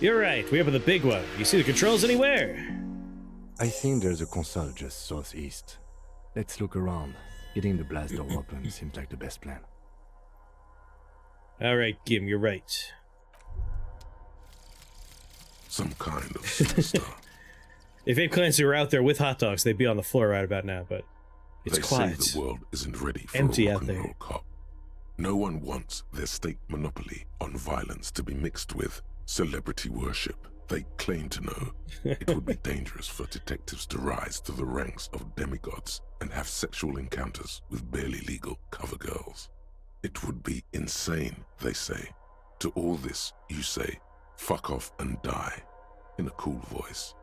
You're right, we opened the big one. You see the controls anywhere? I think there's a console just southeast. Let's look around. Getting the blast door open seems like the best plan. Alright, Gim, you're right. Some kind of superstar. If Abe Clancy were out there with hot dogs, they'd be on the floor right about now, but it's quiet. They say the world isn't ready for Empty a out rock and there. roll cop. No one wants their state monopoly on violence to be mixed with celebrity worship. They claim to know it would be dangerous for detectives to rise to the ranks of demigods and have sexual encounters with barely legal cover girls. It would be insane, they say. To all this, you say, fuck off and die, in a cool voice.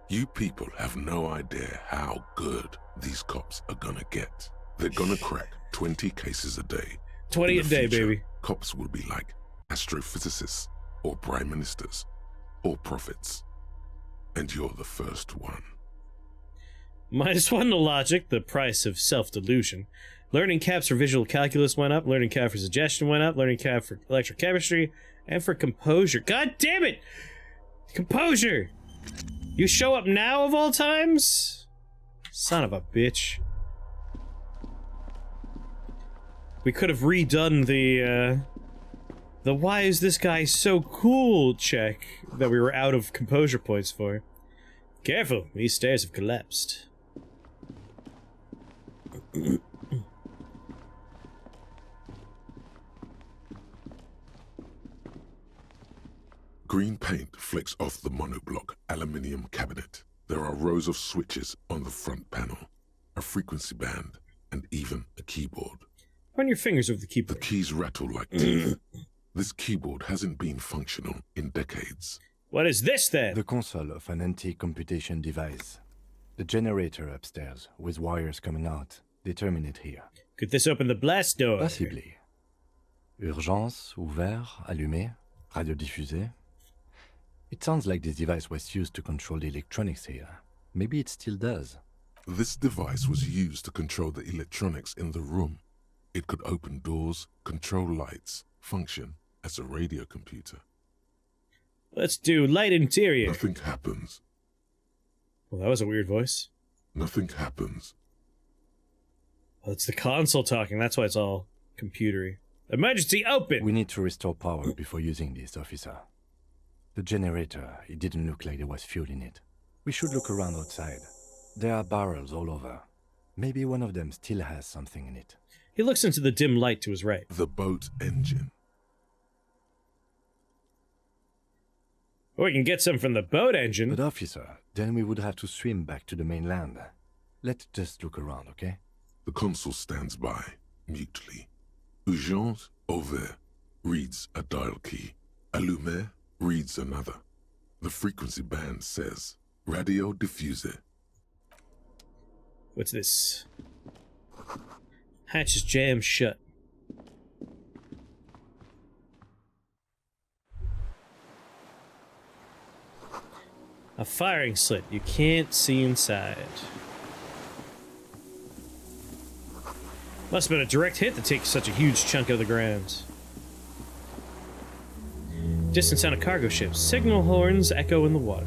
You people have no idea how good these cops are gonna get. They're gonna crack 20 cases a day. 20 a day, future, baby. Cops will be like astrophysicists, or prime ministers, or prophets. And you're the first one. -1 to logic, the price of self-delusion. Learning caps for visual calculus went up, learning cap for suggestion went up, learning cap for electrochemistry, and for composure. God damn it! Composure! You show up now of all times? Son of a bitch. We could have redone the why is this guy so cool check that we were out of composure points for. Careful, these stairs have collapsed. Green paint flicks off the monoblock aluminium cabinet. There are rows of switches on the front panel, a frequency band, and even a keyboard. Run your fingers over the The keyboard. keys rattle like teeth. This keyboard hasn't been functional in decades. What is this then? The console of an anti-computation device. The generator upstairs, with wires coming out. They terminate here. Could this open the blast door? Possibly. Urgence, ouvert, allumé, radio diffusé. It sounds like this device was used to control the electronics here. Maybe it still does. This device was used to control the electronics in the room. It could open doors, control lights, function as a radio computer. Let's do light interior. Nothing happens. Well, that was a weird voice. Nothing happens. Well, it's the console talking, that's why it's all computery. Emergency open! We need to restore power before using this, officer. The generator, it didn't look like there was fuel in it. We should look around outside. There are barrels all over. Maybe one of them still has something in it. He looks into the dim light to his right. The boat engine. Or we can get some from the boat engine. But officer, then we would have to swim back to the mainland. Let's just look around, okay? The consul stands by, mutely. Urgence ouvert reads a dial key. Allumé reads another. The frequency band says, radio diffuser. What's this? Hatch is jammed shut. A firing slit. You can't see inside. Must have been a direct hit to take such a huge chunk of the ground. Distant sound of cargo ships. Signal horns echo in the water.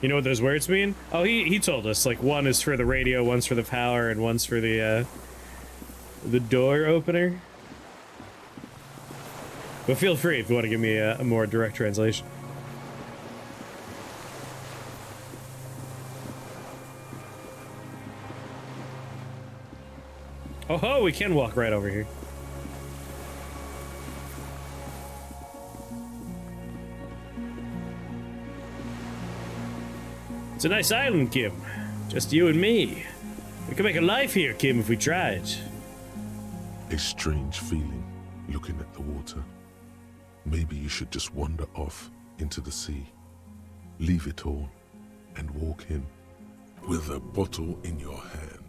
You know what those words mean? Oh, he told us. Like, one is for the radio, one's for the power, and one's for the door opener. But feel free if you want to give me a more direct translation. Oh ho, we can walk right over here. It's a nice island, Kim. Just you and me. We could make a life here, Kim, if we tried. A strange feeling, looking at the water. Maybe you should just wander off into the sea. Leave it all and walk in with a bottle in your hand.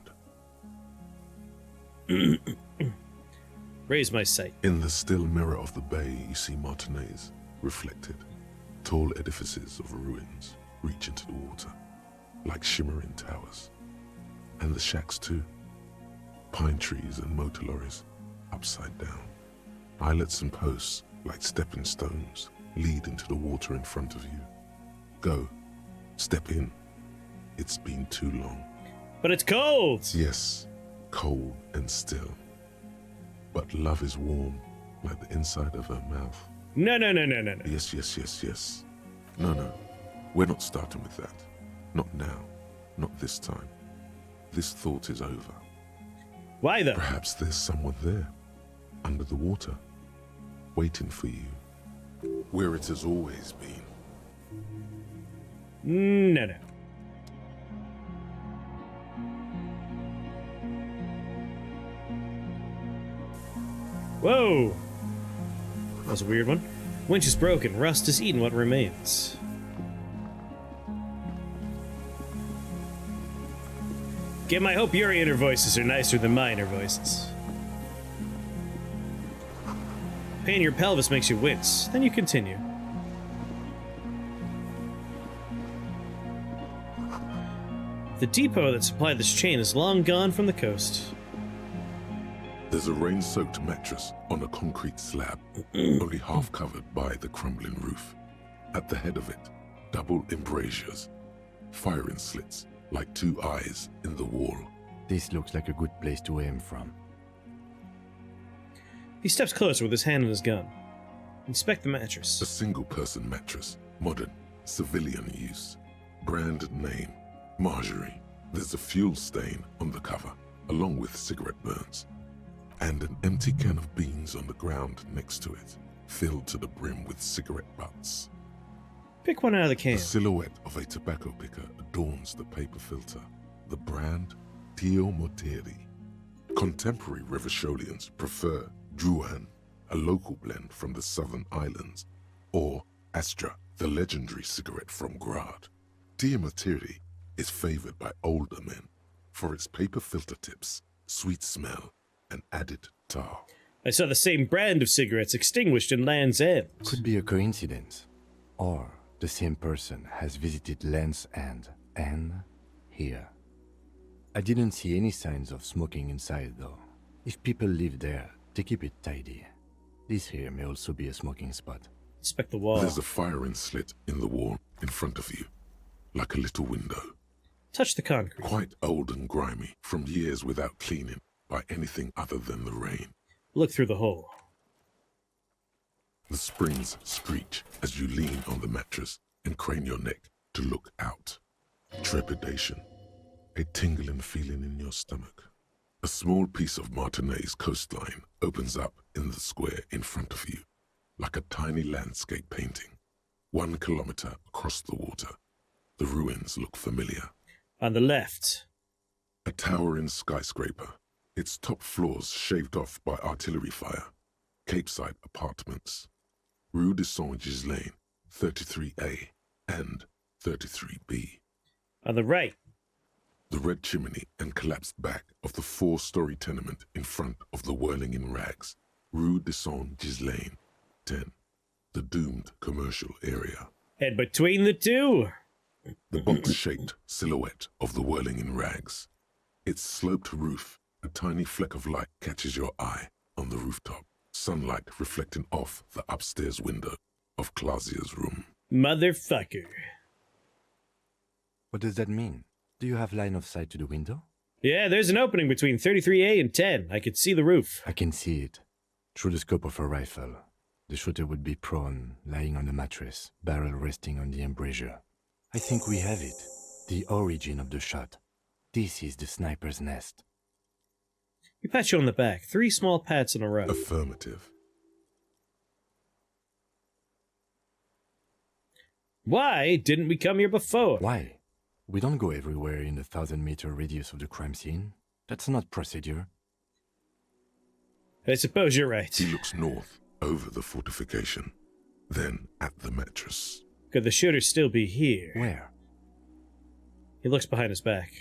Raise my sight. In the still mirror of the bay, you see Martinez reflected. Tall edifices of ruins reach into the water, like shimmering towers. And the shacks too. Pine trees and motor lorries, upside down. Islets and posts, like stepping stones, lead into the water in front of you. Go. Step in. It's been too long. But it's cold! Yes, cold and still. But love is warm, like the inside of her mouth. No. Yes. No. We're not starting with that. Not now. Not this time. This thought is over. Why though? Perhaps there's someone there, under the water, waiting for you, where it has always been. No. Whoa! That was a weird one. Winch is broken, rust has eaten what remains. Kim, I hope your inner voices are nicer than my inner voices. Pain in your pelvis makes you wince. Then you continue. The depot that supplied this chain is long gone from the coast. There's a rain-soaked mattress on a concrete slab, only half covered by the crumbling roof. At the head of it, double embrasures, firing slits like two eyes in the wall. This looks like a good place to aim from. He steps closer with his hand on his gun. Inspect the A mattress. single-person mattress, modern, civilian use. Brand name, Marjorie. There's a fuel stain on the cover, along with cigarette burns. And an empty can of beans on the ground next to it, filled to the brim with cigarette butts. Pick one out of the can. The silhouette of a tobacco picker adorns the paper filter. The brand, Tio Moteri. Contemporary Revacholians prefer Druan, a local blend from the southern islands, or Astra, the legendary cigarette from Grad. Tio Moteri is favored by older men for its paper filter tips, sweet smell, and added tar. I saw the same brand of cigarettes extinguished in Land's End. Could be a coincidence. Or the same person has visited Land's End and here. I didn't see any signs of smoking inside though. If people live there, they keep it tidy. This here may also be a smoking spot. Inspect the wall. There's a firing slit in the wall in front of you, like a little window. Touch the concrete. Quite old and grimy, from years without cleaning by anything other than the rain. Look through the hole. The springs screech as you lean on the mattress and crane your neck to look out. Trepidation. A tingling feeling in your stomach. A small piece of Martinez coastline opens up in the square in front of you, like a tiny landscape painting. 1 kilometer across the water. The ruins look familiar. On the left. A towering skyscraper, its top floors shaved off by artillery fire. Capeside apartments. Rue de Saint-Ghislain, 33A and 33B. On the right. The red chimney and collapsed back of the 4-story tenement in front of the Whirling in Rags. Rue de Saint-Ghislain, 10. The doomed commercial area. And between the two. The box-shaped silhouette of the Whirling in Rags. Its sloped roof, a tiny fleck of light catches your eye on the rooftop. Sunlight reflecting off the upstairs window of Clausia's room. Motherfucker. What does that mean? Do you have line of sight to the window? Yeah, there's an opening between 33A and 10. I could see the roof. I can see it. Through the scope of a rifle. The shooter would be prone, lying on the mattress, barrel resting on the embrasure. I think we have it. The origin of the shot. This is the sniper's nest. We pat you on the back. 3 small pats in a row. Affirmative. Why didn't we come here before? Why? We don't go everywhere in the 1,000-meter radius of the crime scene. That's not procedure. I suppose you're right. He looks north, over the fortification, then at the mattress. Could the shooter still be here? Where? He looks behind his back.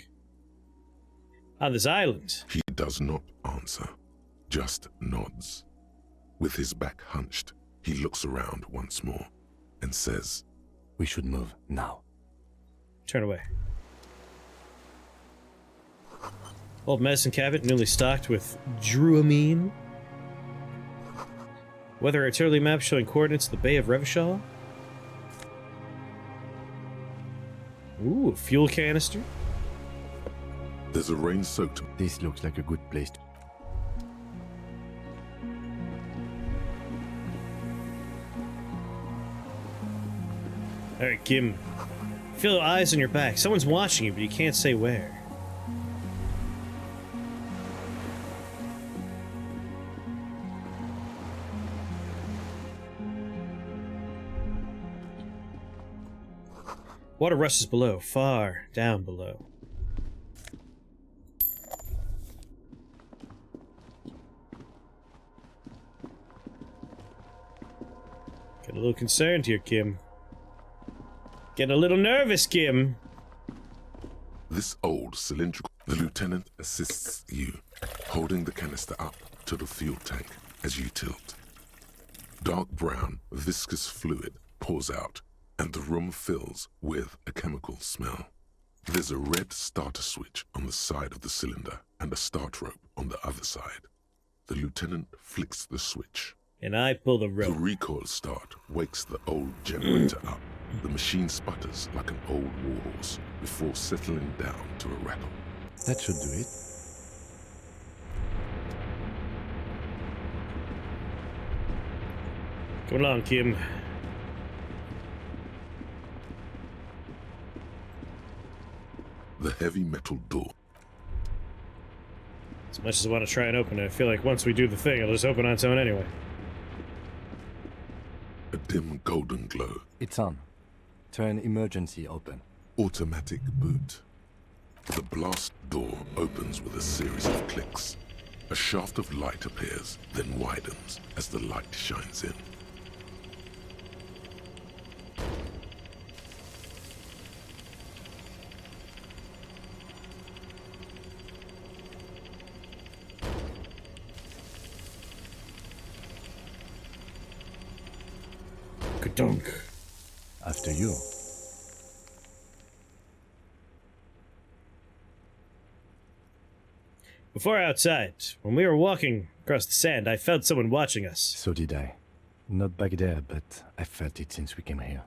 On this island. He does not answer, just nods. With his back hunched, he looks around once more and says, We should move now. Turn away. Old medicine cabinet newly stocked with druamine. Weather artillery map showing coordinates of the Bay of Revachol. Ooh, a fuel canister. There's a rain-soaked... This looks like a good place to... Alright, Kim. Feel eyes on your back. Someone's watching you, but you can't say where. Water rushes below, far down below. Getting a little concerned here, Kim. Getting a little nervous, Kim. This old cylindrical... The lieutenant assists you, holding the canister up to the fuel tank as you tilt. Dark brown, viscous fluid pours out, and the room fills with a chemical smell. There's a red starter switch on the side of the cylinder and a start rope on the other side. The lieutenant flicks the switch. And I pull the rope. The recoil start wakes the old generator up. The machine sputters like an old warhorse before settling down to a rattle. That should do it. Come along, Kim. The heavy metal door. As much as I want to try and open it, I feel like once we do the thing, it'll just open on its own anyway. A dim golden glow. It's on. Turn emergency open. Automatic boot. The blast door opens with a series of clicks. A shaft of light appears, then widens as the light shines in. Kadunk. After you. Before outside, when we were walking across the sand, I felt someone watching us. So did I. Not back there, but I felt it since we came here.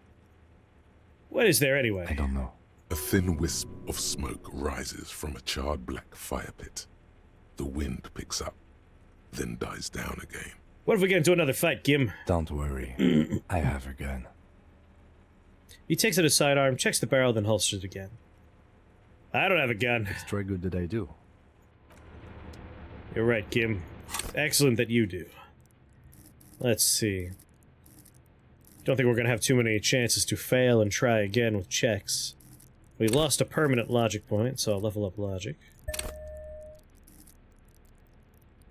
What is there anyway? I don't know. A thin wisp of smoke rises from a charred black fire pit. The wind picks up, then dies down again. What if we get into another fight, Kim? Don't worry. I have a gun. He takes out his sidearm, checks the barrel, then holsters it again. I don't have a gun. Extra good that I do. You're right, Kim. Excellent that you do. Let's see. Don't think we're gonna have too many chances to fail and try again with checks. We lost a permanent logic point, so I'll level up logic.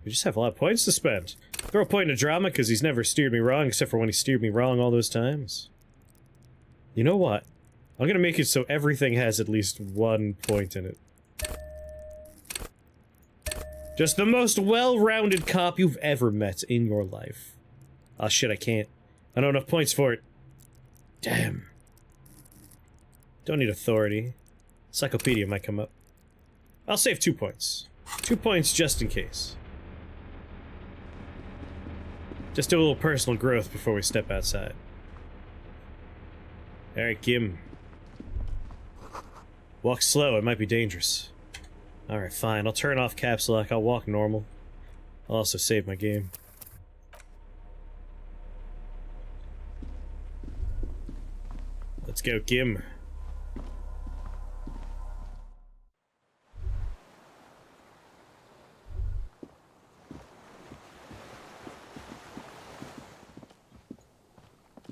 We just have a lot of points to spend. Throw a point in drama, because he's never steered me wrong, except for when he steered me wrong all those times. You know what? I'm gonna make it so everything has at least 1 point in it. Just the most well-rounded cop you've ever met in your life. Oh shit, I can't. I don't have enough points for it. Damn. Don't need authority. Encyclopedia might come up. I'll save 2 points. 2 points just in case. Just do a little personal growth before we step outside. Alright, Kim. Walk slow, it might be dangerous. Alright, fine. I'll turn off caps lock. I'll walk normal. I'll also save my game. Let's go, Kim.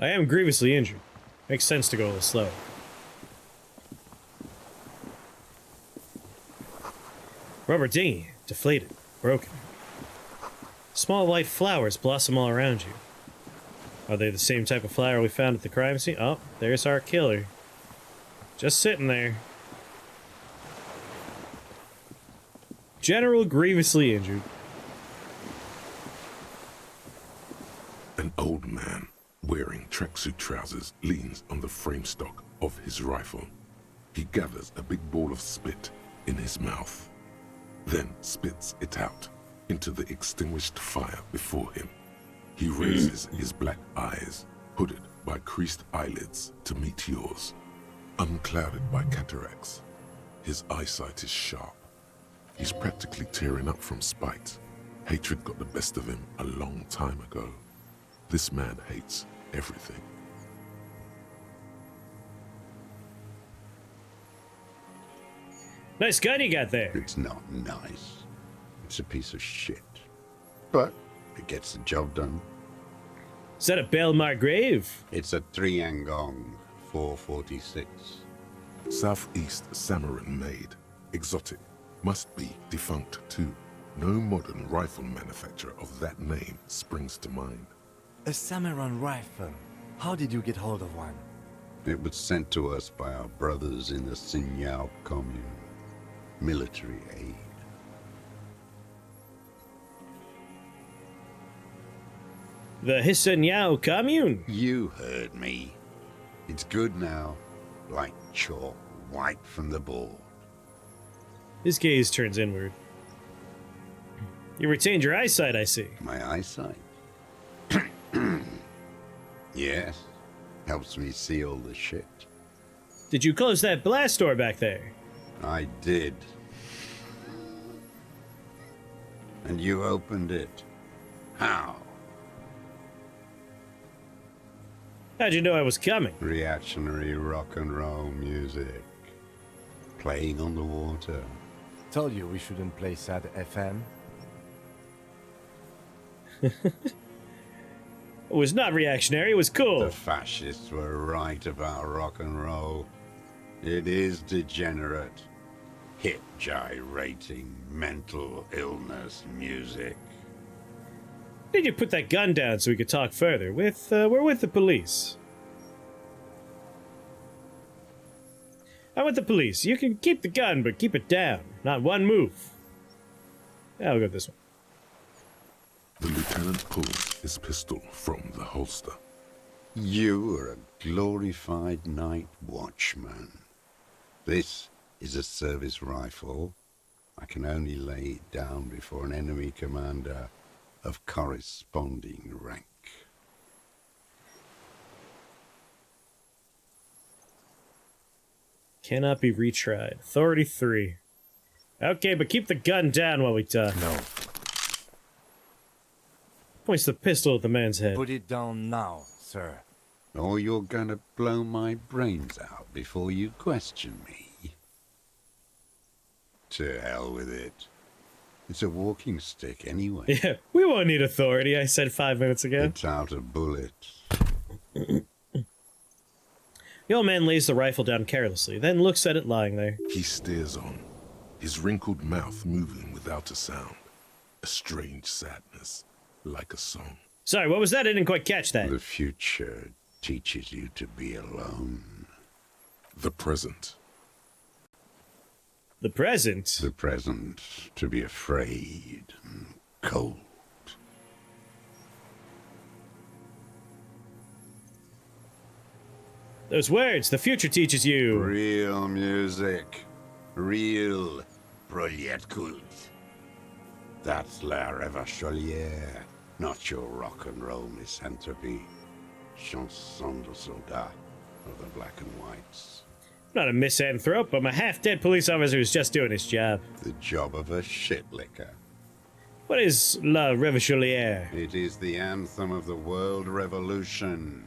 I am grievously injured. Makes sense to go a little slow. Rubber dinghy, deflated, broken. Small white flowers blossom all around you. Are they the same type of flower we found at the crime scene? Oh, there's our killer. Just sitting there. General grievously injured. An old man wearing tracksuit trousers leans on the frame stock of his rifle. He gathers a big ball of spit in his mouth, then spits it out into the extinguished fire before him. He raises his black eyes, hooded by creased eyelids, to meet yours. Unclouded by cataracts, his eyesight is sharp. He's practically tearing up from spite. Hatred got the best of him a long time ago. This man hates everything. Nice gun you got there. It's not nice. It's a piece of shit. But it gets the job done. Is that a Belmar grave? It's a Triangong 446. Southeast Samaran made. Exotic. Must be defunct too. No modern rifle manufacturer of that name springs to mind. A Samaran rifle. How did you get hold of one? It was sent to us by our brothers in the Sinyao commune. Military aid. The Hisanyao commune? You heard me. It's good now. Like chalk, wiped from the board. His gaze turns inward. You retained your eyesight, I see. My eyesight? Yes. Helps me see all the shit. Did you close that blast door back there? I did. And you opened it. How? How'd you know I was coming? Reactionary rock and roll music. Playing on the water. Told you we shouldn't play sad FM. It was not reactionary, it was cool. The fascists were right about rock and roll. It is degenerate. Hip gyrating, mental illness music. Did you put that gun down so we could talk further? We're with the police. I'm with the police. You can keep the gun, but keep it down. Not one move. Yeah, I'll go this one. The lieutenant pulls his pistol from the holster. You are a glorified night watchman. This is a service rifle. I can only lay it down before an enemy commander of corresponding rank. Cannot be retried. Authority 3. Okay, but keep the gun down while we talk. No. Points the pistol at the man's head. Put it down now, sir. Or you're gonna blow my brains out before you question me. To hell with it. It's a walking stick anyway. Yeah, we won't need authority, I said 5 minutes ago. It's out of bullets. The old man lays the rifle down carelessly, then looks at it lying there. He stares on, his wrinkled mouth moving without a sound. A strange sadness, like a song. Sorry, what was that? I didn't quite catch that. The future teaches you to be alone. The present. The present? The present to be afraid and cold. Those words, the future teaches you. Real music. Real prolet cult. That's La Révacholière, not your rock and roll misanthropy. Chanson de soldat of the black and whites. Not a misanthrope, I'm a half-dead police officer who's just doing his job. The job of a shitlicker. What is La Révacholière? It is the anthem of the world revolution.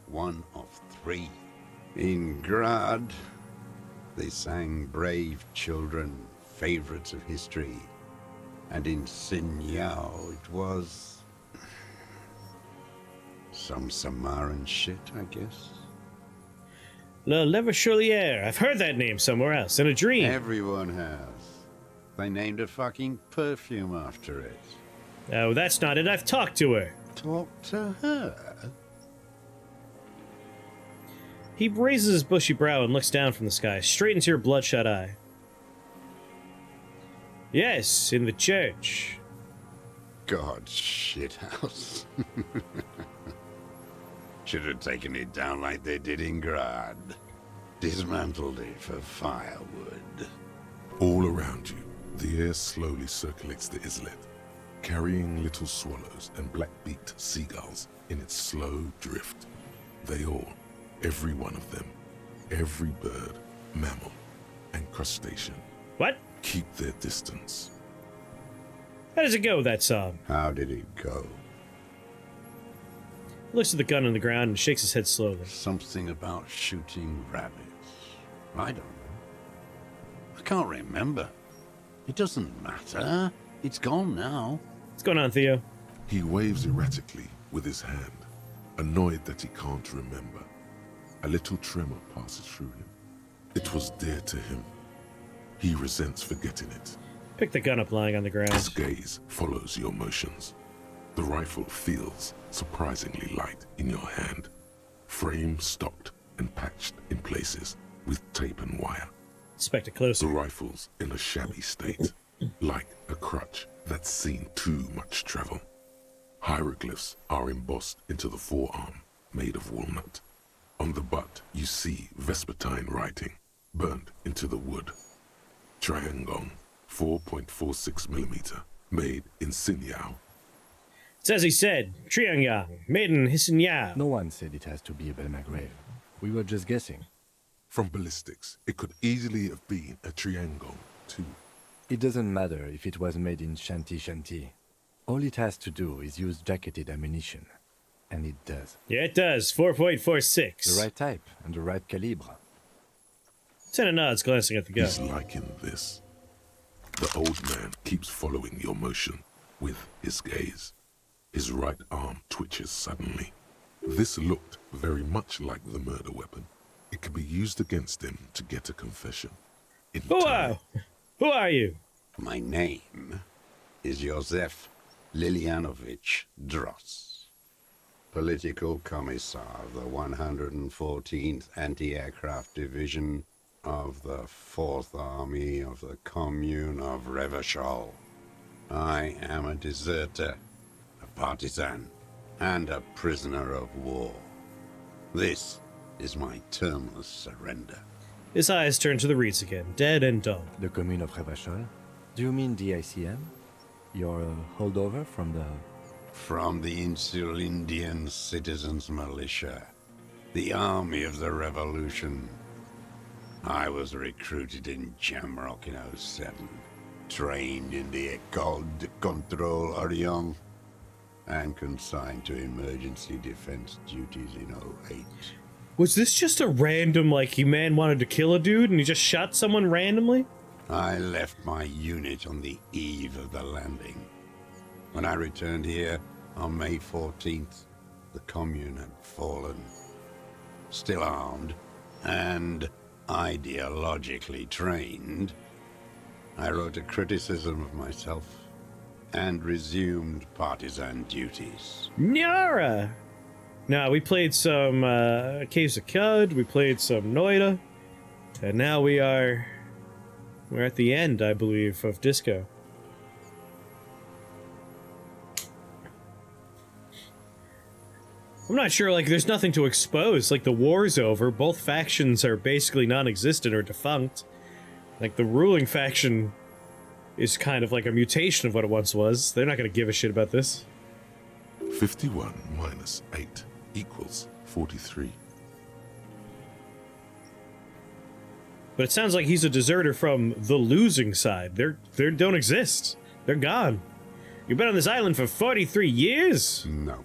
One of 3. In Grad, they sang Brave Children, favorites of history. And in Sinyao, it was some Samaran shit, I guess. La Révacholière. I've heard that name somewhere else, in a dream. Everyone has. They named a fucking perfume after it. Oh, that's not it. I've talked to her. Talk to her? He raises his bushy brow and looks down from the sky, straight into your bloodshot eye. Yes, in the church. God's shithouse. Should have taken it down like they did in Grad. Dismantled it for firewood. All around you, the air slowly circulates the islet. carrying little swallows and black-beaked seagulls in its slow drift. They all, every one of them, every bird, mammal, and crustacean, What? keep their distance. How does it go, that song? How did it go? Looks at the gun on the ground and shakes his head slowly. Something about shooting rabbits. I don't know. I can't remember. It doesn't matter. It's gone now. What's going on, Theo? He waves erratically with his hand, annoyed that he can't remember. A little tremor passes through him. It was dear to him. He resents forgetting it. Pick the gun up lying on the ground. His gaze follows your motions. The rifle feels surprisingly light in your hand. Frame stocked and patched in places with tape and wire. Inspect it The closer. rifle's in a shabby state, like a crutch that's seen too much travel. Hieroglyphs are embossed into the forearm, made of walnut. On the butt, you see Vespertine writing, burnt into the wood. Triangong, 4.46mm, made in Sinyao. It's as he said, Triangyang, made in Hisinyao. No one said it has to be a Belmagrave. We were just guessing. From ballistics, it could easily have been a Triangong, too. It doesn't matter if it was made in Shanti Shanti. All it has to do is use jacketed ammunition. And it does. Yeah, it does. 4.46. The right type and the right calibre. Senna nods, glancing at the gun. He's liking this. The old man keeps following your motion with his gaze. His right arm twitches suddenly. This looked very much like the murder weapon. It could be used against him to get a confession. In time, Who are you? My name is Josef Lilianovich Dross, Political Commissar of the 114th Anti-Aircraft Division of the 4th Army of the Commune of Revachol. I am a deserter, a partisan, and a prisoner of war. This is my termless surrender. His eyes turn to the reeds again, dead and dull. The commune of Revachol? Do you mean the ICM? Your holdover from the... From the Insular Indian Citizens Militia, the army of the revolution. I was recruited in Jamrock in '07, trained in the École de Contrôle Orient, and consigned to emergency defense duties in '08. Was this just a random, like, he man wanted to kill a dude and he just shot someone randomly? I left my unit on the eve of the landing. When I returned here on May 14th, the commune had fallen. Still armed and ideologically trained, I wrote a criticism of myself and resumed partisan duties. Nyara! Now, we played some Caves of Cud, we played some Noida, and now we're at the end, I believe, of Disco. I'm not sure, like, there's nothing to expose. Like, the war's over, both factions are basically non-existent or defunct. Like, the ruling faction is kind of like a mutation of what it once was. They're not gonna give a shit about this. 51 minus 8 equals 43. But it sounds like he's a deserter from the losing side. They don't exist. They're gone. You've been on this island for 43 years? No.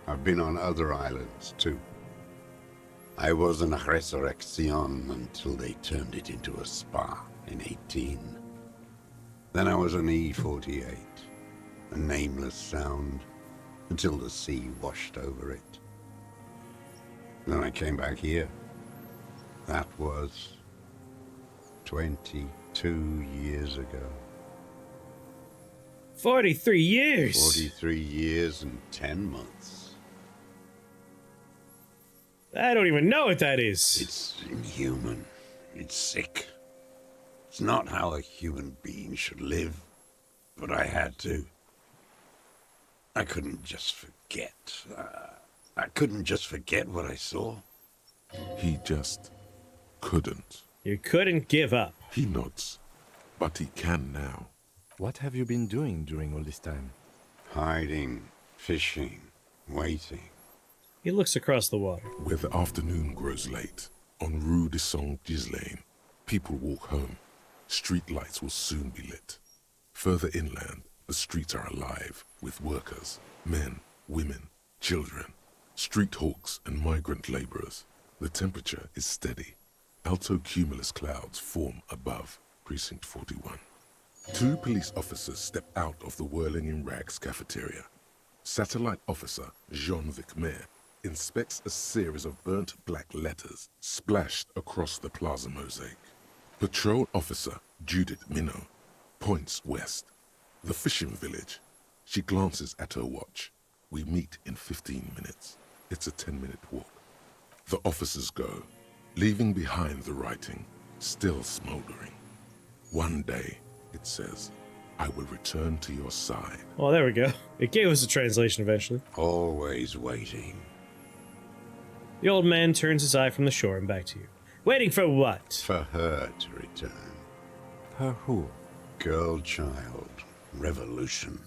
I've been on other islands, too. I was in Resurrection until they turned it into a spa in 18. Then I was on E48, a nameless sound, until the sea washed over it. Then I came back here. That was 22 years ago. 43 years! 43 years and 10 months. I don't even know what that is. It's inhuman. It's sick. It's not how a human being should live, but I had to. I couldn't just forget. I couldn't just forget what I saw. He just couldn't. You couldn't give up. He nods, but he can now. What have you been doing during all this time? Hiding, fishing, waiting. He looks across the water. Where the afternoon grows late, on Rue de Saint-Ghislain, people walk home. Street lights will soon be lit. Further inland, the streets are alive with workers, men, women, children, street hawks and migrant laborers. The temperature is steady. Alto cumulus clouds form above Precinct 41. 2 police officers step out of the Whirling in Rags cafeteria. Satellite officer Jean-Vic Mayer inspects a series of burnt black letters splashed across the plaza mosaic. Patrol officer Judith Minot points west. The fishing village. She glances at her watch. We meet in 15 minutes. It's a 10-minute walk. The officers go, leaving behind the writing, still smoldering. One day, it says, I will return to your side. Oh, there we go. It gave us a translation eventually. Always waiting. The old man turns his eye from the shore and back to you. Waiting for what? For her to return. Her who? Girl, child, revolution.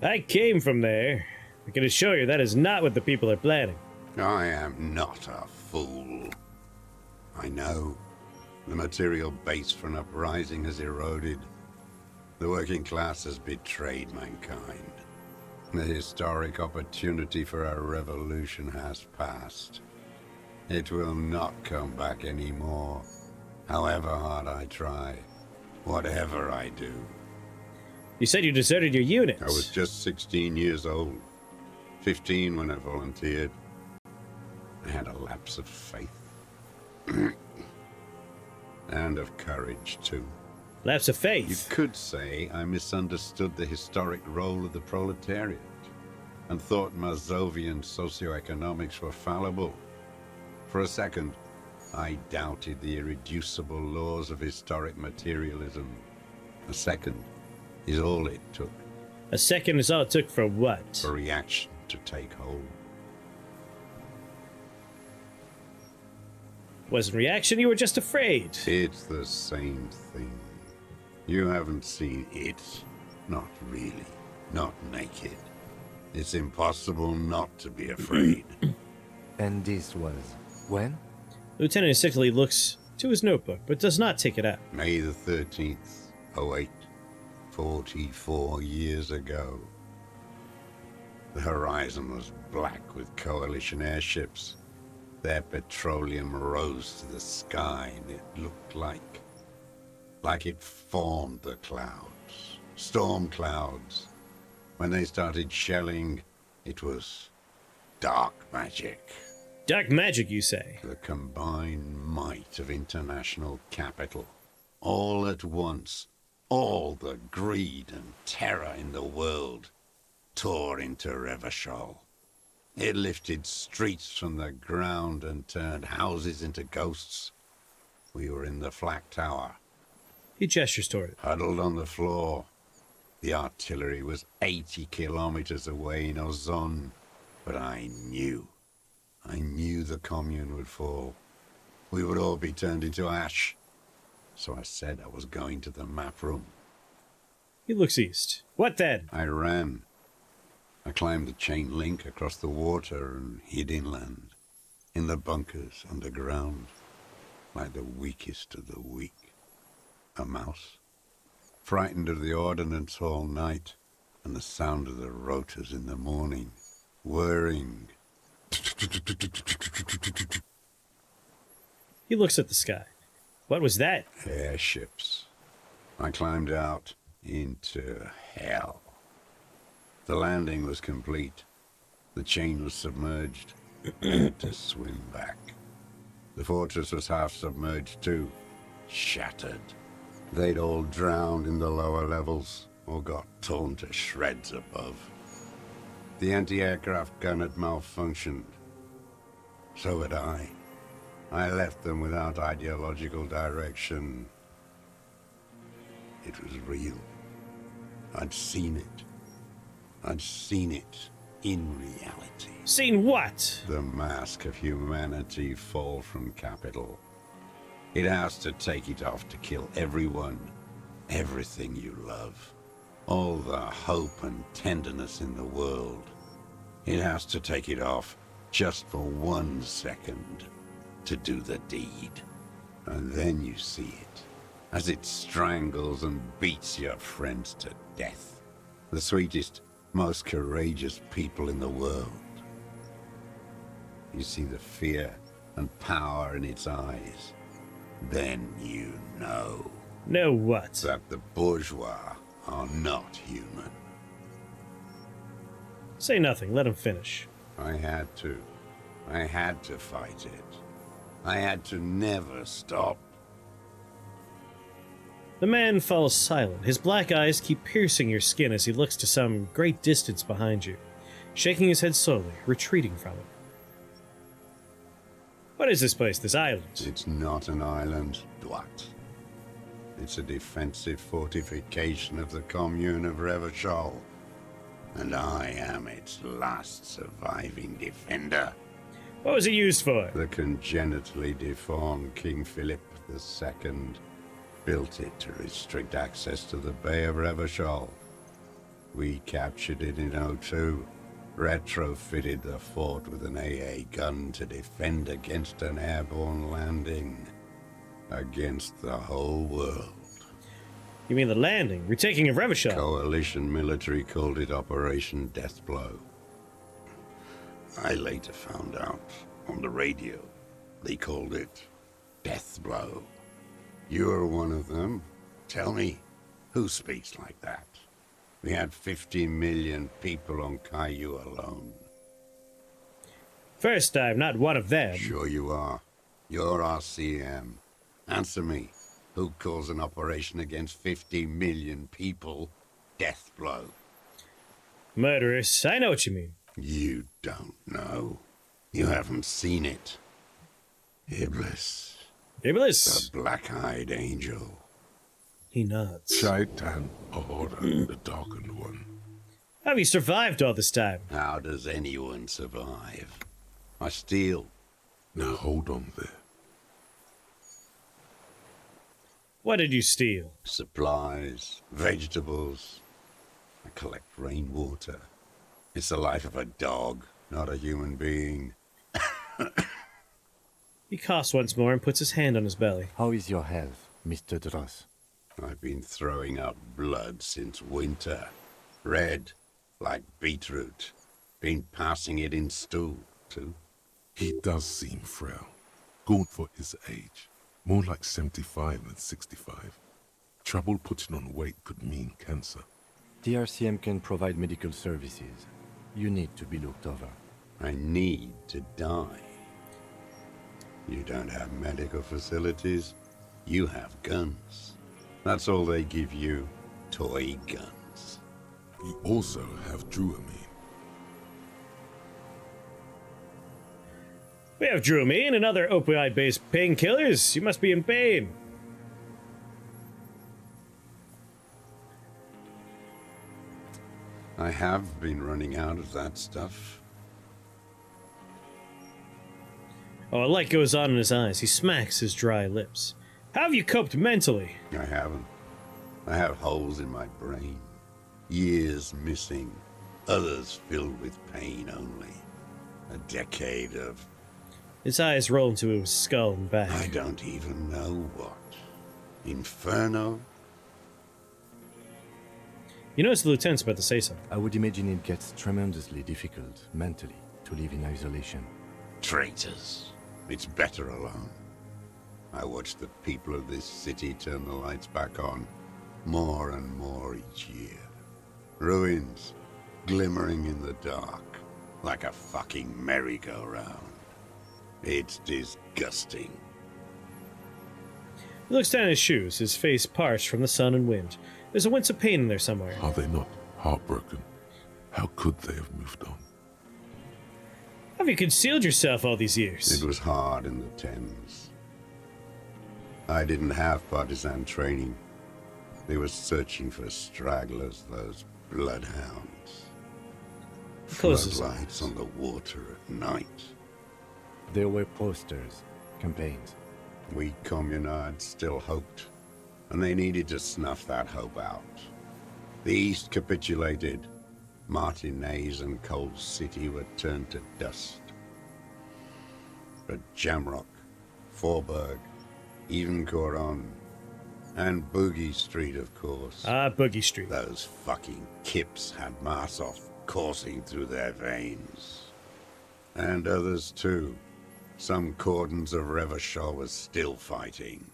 I came from there. I can assure you that is not what the people are planning. I am not a fool. I know the material base for an uprising has eroded. The working class has betrayed mankind. The historic opportunity for a revolution has passed. It will not come back anymore, however hard I try, whatever I do. You said you deserted your unit. I was just 16 years old, 15 when I volunteered. I had a lapse of faith. And of courage, too. Lapse of You faith. could say I misunderstood the historic role of the proletariat and thought Mazovian socioeconomics were fallible. For a second, I doubted the irreducible laws of historic materialism. A second is all it took A second is all it took for what? for reaction to take hold. Wasn't reaction, you were just afraid. It's the same thing. You haven't seen it. Not really. Not naked. It's impossible not to be afraid. And this was when? Lieutenant Sickley looks to his notebook, but does not take it out. May the 13th, 08, 44 years ago. The horizon was black with coalition airships. Their petroleum rose to the sky, and it looked like it formed the clouds. Storm clouds. When they started shelling, it was dark magic. Dark magic, you say? The combined might of international capital. All at once, all the greed and terror in the world tore into Revachol. It lifted streets from the ground and turned houses into ghosts. We were in the flak tower, He gestures toward it. huddled on the floor. The artillery was 80 kilometers away in Ozon, but I knew the commune would fall. We would all be turned into ash. So I said I was going to the map room. He looks east. What then? I ran. I climbed the chain link across the water and hid inland, in the bunkers underground, like the weakest of the weak. A mouse, frightened of the ordnance all night and the sound of the rotors in the morning, whirring. He looks at the sky. What was that? Airships. I climbed out into hell. The landing was complete. The chain was submerged. I had to swim back. The fortress was half submerged too, shattered. They'd all drowned in the lower levels or got torn to shreds above. The anti-aircraft gun had malfunctioned. So had I. I left them without ideological direction. It was real. I'd seen it. I'd seen it in reality. Seen what? The mask of humanity fall from capital. It has to take it off to kill everyone, everything you love. All the hope and tenderness in the world. It has to take it off just for 1 second to do the deed. And then you see it, as it strangles and beats your friends to death. The sweetest, most courageous people in the world. You see the fear and power in its eyes. Then you know. Know what? That the bourgeois are not human. Say nothing, let him finish. I had to. I had to fight it. I had to never stop. The man falls silent. His black eyes keep piercing your skin as he looks to some great distance behind you, shaking his head slowly, retreating from it. What is this place, this island? It's not an island, Dwight. It's a defensive fortification of the commune of Revachol. And I am its last surviving defender. What was it used for? The congenitally deformed King Philip II built it to restrict access to the Bay of Revachol. We captured it in '02, retrofitted the fort with an AA gun to defend against an airborne landing. Against the whole world. You mean the landing, retaking of Revachol? Coalition military called it Operation Deathblow. I later found out on the radio they called it Deathblow. You're one of them. Tell me, who speaks like that? We had 50 million people on Caillou alone. First, I'm not one of them. Sure you are. You're our CM. Answer me. Who calls an operation against 50 million people Deathblow? Murderous, I know what you mean. You don't know. You haven't seen it. Iblis. Iblis. The black-eyed angel. He nods. Shaitan Ahura, the darkened one. How have you survived all this time? How does anyone survive? I steal. Now hold on there. What did you steal? Supplies, vegetables. I collect rainwater. It's the life of a dog, not a human being. He coughs once more and puts his hand on his belly. How is your health, Mr. Dross? I've been throwing up blood since winter. Red, like beetroot. Been passing it in stool, too. He does seem frail. Gaunt for his age. More like 75 than 65. Trouble putting on weight could mean cancer. The RCM can provide medical services. You need to be looked over. I need to die. You don't have medical facilities. You have guns. That's all they give you. Toy guns. You also have Druamine. We have Druamine and other opioid-based painkillers. You must be in pain. I have been running out of that stuff. Oh, a light goes on in his eyes. He smacks his dry lips. How have you coped mentally? I haven't. I have holes in my brain. Years missing. Others filled with pain only. A decade of... His eyes roll into his skull and back. I don't even know what. Inferno? You notice the lieutenant's about to say something. I would imagine it gets tremendously difficult, mentally, to live in isolation. Traitors. It's better alone. I watch the people of this city turn the lights back on, more and more each year. Ruins, glimmering in the dark, like a fucking merry-go-round. It's disgusting. He looks down at his shoes, his face parched from the sun and wind. There's a wince of pain in there somewhere. Are they not heartbroken? How could they have moved on? How have you concealed yourself all these years? It was hard in the Thames. I didn't have partisan training. They were searching for stragglers, those bloodhounds. Closes Floodlights on the water at night. There were posters, campaigns. We communards still hoped, and they needed to snuff that hope out. The East capitulated. Martinez and Cold City were turned to dust. But Jamrock, Forburg, even Coron, and Boogie Street, of course. Ah, Boogie Street. Those fucking kips had Marsov coursing through their veins. And others too. Some cordons of Revachol was still fighting.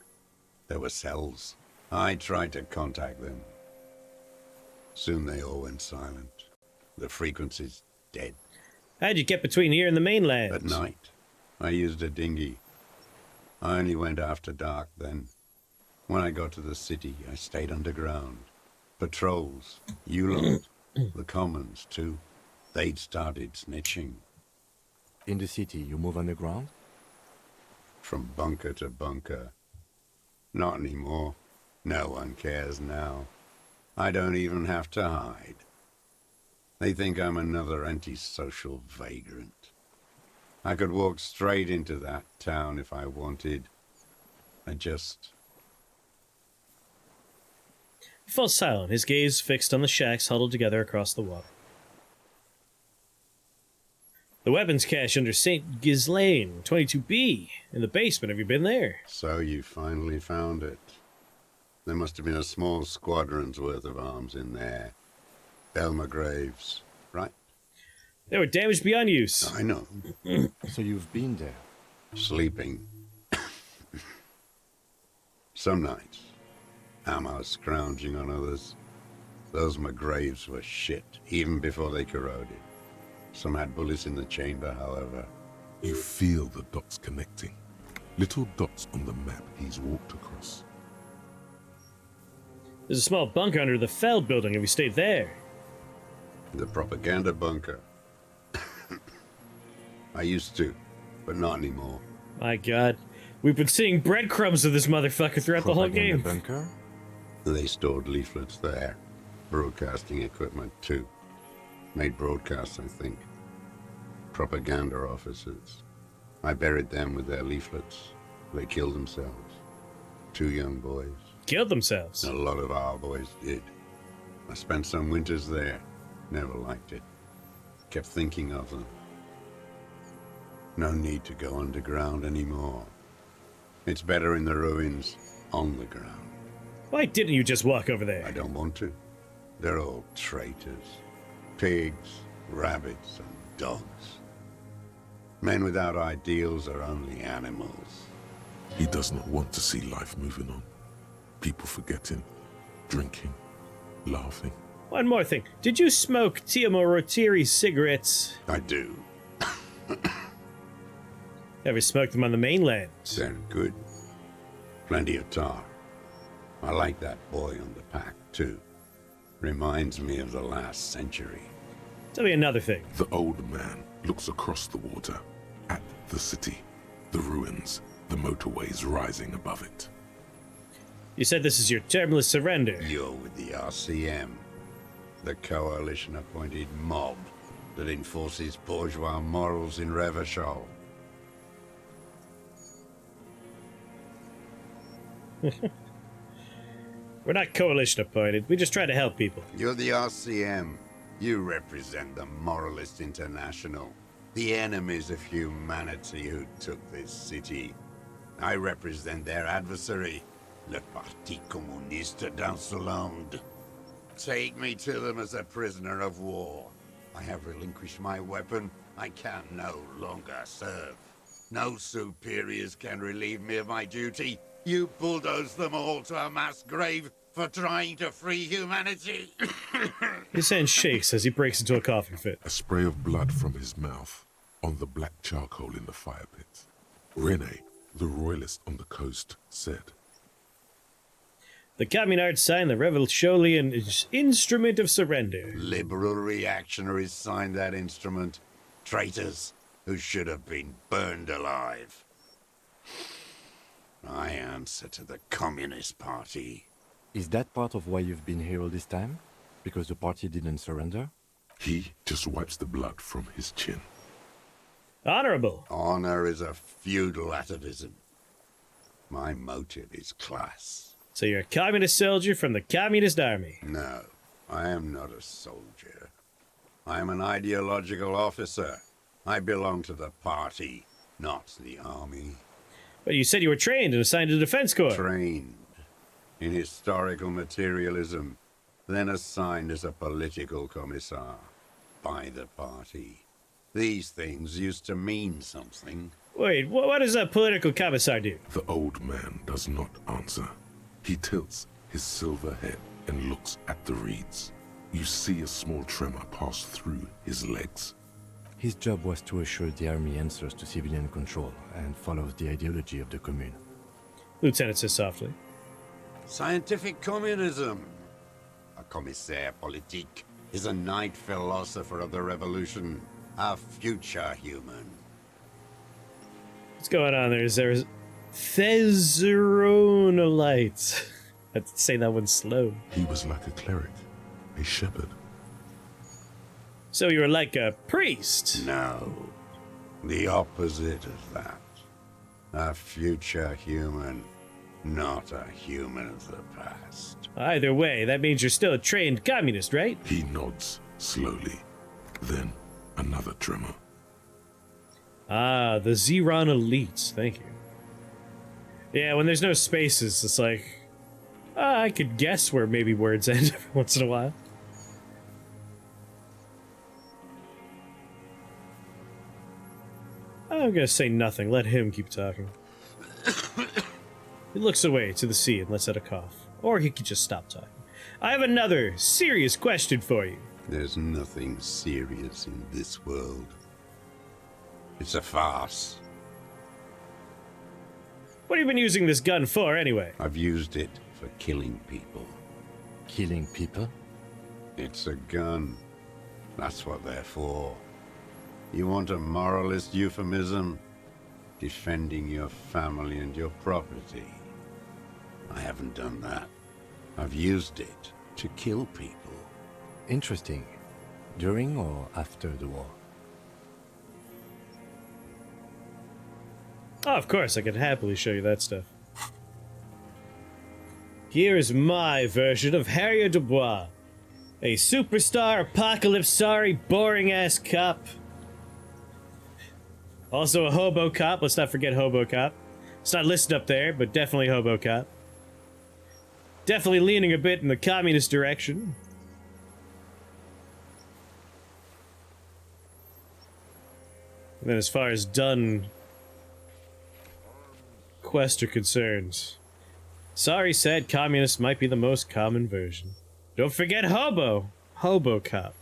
There were cells. I tried to contact them. Soon they all went silent. The frequency's dead. How'd you get between here and the mainland? At night, I used a dinghy. I only went after dark then. When I got to the city, I stayed underground. Patrols, you lot, the commons too. They'd started snitching. In the city, you move underground? From bunker to bunker. Not anymore. No one cares now. I don't even have to hide. They think I'm another antisocial vagrant. I could walk straight into that town if I wanted. I just... He falls silent, his gaze fixed on the shacks huddled together across the water. The weapons cache under St. Ghislaine, 22B, in the basement. Have you been there? So you finally found it. There must have been a small squadron's worth of arms in there. Belma Graves, right? They were damaged beyond use. I know. So you've been there? Sleeping. Some nights. Ammo scrounging on others. Those McGraves were shit, even before they corroded. Some had bullets in the chamber, however. You feel the dots connecting. Little dots on the map he's walked across. There's a small bunker under the Feld building. Have you stayed there? The propaganda bunker. I used to, but not anymore. My god. We've been seeing breadcrumbs of this motherfucker throughout the whole Propaganda game. bunker? They stored leaflets there. Broadcasting equipment, too. Made broadcasts, I think. Propaganda officers. I buried them with their leaflets. They killed themselves. 2 young boys. Killed themselves. A lot of our boys did. I spent some winters there. Never liked it. Kept thinking of them. No need to go underground anymore. It's better in the ruins, on the ground. Why didn't you just walk over I there? don't want to. They're all traitors. Pigs, rabbits, and dogs. Men without ideals are only animals. He does not want to see life moving on. People forgetting, drinking, laughing. One more thing. Did you smoke Tiamo Rotiri cigarettes? I do. Ever smoked them on the mainland? They're good. Plenty of tar. I like that boy on the pack, too. Reminds me of the last century. Tell me another thing. The old man looks across the water, at the city, the ruins, the motorways rising above it. You said this is your termless surrender. You're with the RCM, the coalition-appointed mob that enforces bourgeois morals in Revachol. We're not coalition appointed. We just try to help people. You're the RCM. You represent the Moralist International, the enemies of humanity who took this city. I represent their adversary, le Parti Communiste d'Insolande. Take me to them as a prisoner of war. I have relinquished my weapon. I can no longer serve. No superiors can relieve me of my duty. You bulldoze them all to a mass grave for trying to free humanity. His hand shakes as he breaks into a coughing fit. A spray of blood from his mouth on the black charcoal in the fire pit. Rene, the royalist on the coast, said, The Communards signed the Revolutionary Instrument of Surrender. Liberal reactionaries signed that instrument. Traitors who should have been burned alive. I answer to the Communist Party. Is that part of why you've been here all this time? Because the party didn't surrender? He just wipes the blood from his chin. Honorable. Honor is a feudal atavism. My motive is class. So you're a communist soldier from the communist army. No, I am not a soldier. I am an ideological officer. I belong to the party, not the army. But you said you were trained and assigned to the defense corps. Trained in historical materialism, then assigned as a political commissar by the party. These things used to mean something. Wait, what does a political commissar do? The old man does not answer. He tilts his silver head and looks at the reeds. You see a small tremor pass through his legs. His job was to assure the army answers to civilian control and follows the ideology of the Commune. Lieutenant says softly. Scientific communism. A commissaire politique is a knight philosopher of the revolution, a future human. What's going on there? There's Theseronolites. I have to say that one slow. He was like a cleric, a shepherd. So you were like a priest? No, the opposite of that. A future human, not a human of the past. Either way, that means you're still a trained communist, right? He nods slowly. Then another tremor. Ah, the Xeron elites. Thank you. Yeah, when there's no spaces, it's like... I could guess where maybe words end every once in a while. I'm gonna say nothing. Let him keep talking. He looks away to the sea and lets out a cough. Or he could just stop talking. I have another serious question for you. There's nothing serious in this world. It's a farce. What have you been using this gun for, anyway? I've used it for killing people. Killing people? It's a gun. That's what they're for. You want a moralist euphemism? Defending your family and your property. I haven't done that. I've used it to kill people. Interesting. During or after the war? Oh, of course, I could happily show you that stuff. Here's my version of Harrier Dubois. A superstar, apocalypse-sorry, boring-ass cop. Also a hobo cop. Let's not forget hobo cop. It's not listed up there, but definitely hobo cop. Definitely leaning a bit in the communist direction. And then as far as done quests are concerned, sorry, sad communist might be the most common version. Don't forget hobo. Hobo cop.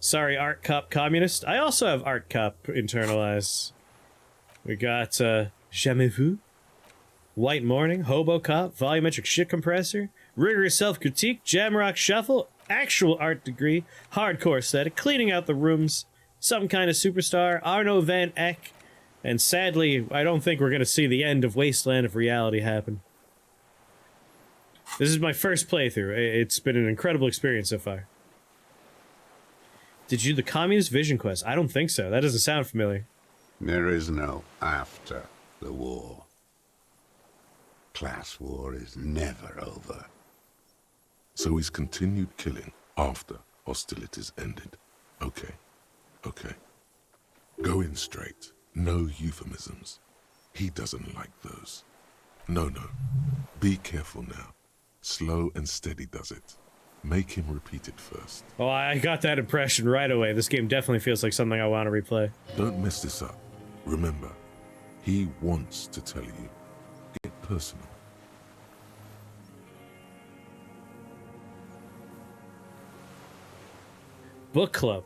Sorry, art cop communist. I also have art cop internalized. We got Jamais Vu, White Morning, Hobo Cop, Volumetric Shit Compressor, Rigorous Self-Critique, Jamrock Shuffle, Actual Art Degree, Hardcore Aesthetic, Cleaning Out the Rooms, Some Kind of Superstar, Arno Van Eck, and sadly, I don't think we're going to see the end of Wasteland of Reality happen. This is my first playthrough. It's been an incredible experience so far. Did you do the Communist Vision Quest? I don't think so. That doesn't sound familiar. There is no after the war. Class war is never over. So he's continued killing after hostilities ended. Okay. Okay. Go in straight. No euphemisms. He doesn't like those. No. Be careful now. Slow and steady does it. Make him repeat it first. Oh, I got that impression right away. This game definitely feels like something I want to replay. Don't mess this up. Remember, he wants to tell you. Get personal. Book club.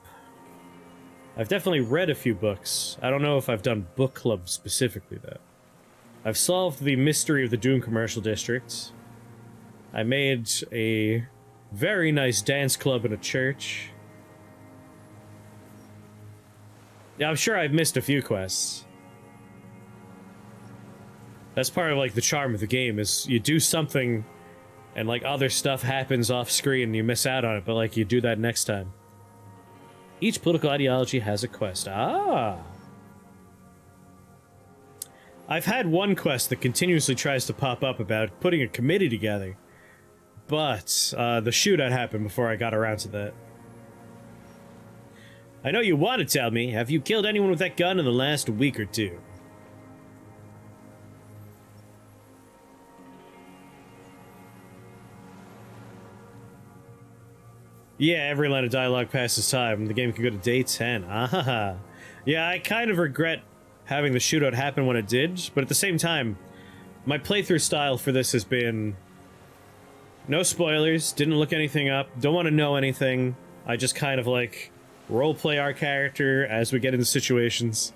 I've definitely read a few books. I don't know if I've done book club specifically, though. I've solved the mystery of the Doom Commercial District. I made a very nice dance club in a church. Yeah, I'm sure I've missed a few quests. That's part of, like, the charm of the game, is you do something and, like, other stuff happens off screen and you miss out on it, but, like, you do that next time. Each political ideology has a quest. Ah! I've had one quest that continuously tries to pop up about putting a committee together, but the shootout happened before I got around to that. I know you want to tell me. Have you killed anyone with that gun in the last week or two? Yeah, every line of dialogue passes time. The game can go to day 10. Ah, yeah, I kind of regret having the shootout happen when it did, but at the same time, my playthrough style for this has been no spoilers, didn't look anything up, don't want to know anything. I just kind of, like, roleplay our character as we get into situations.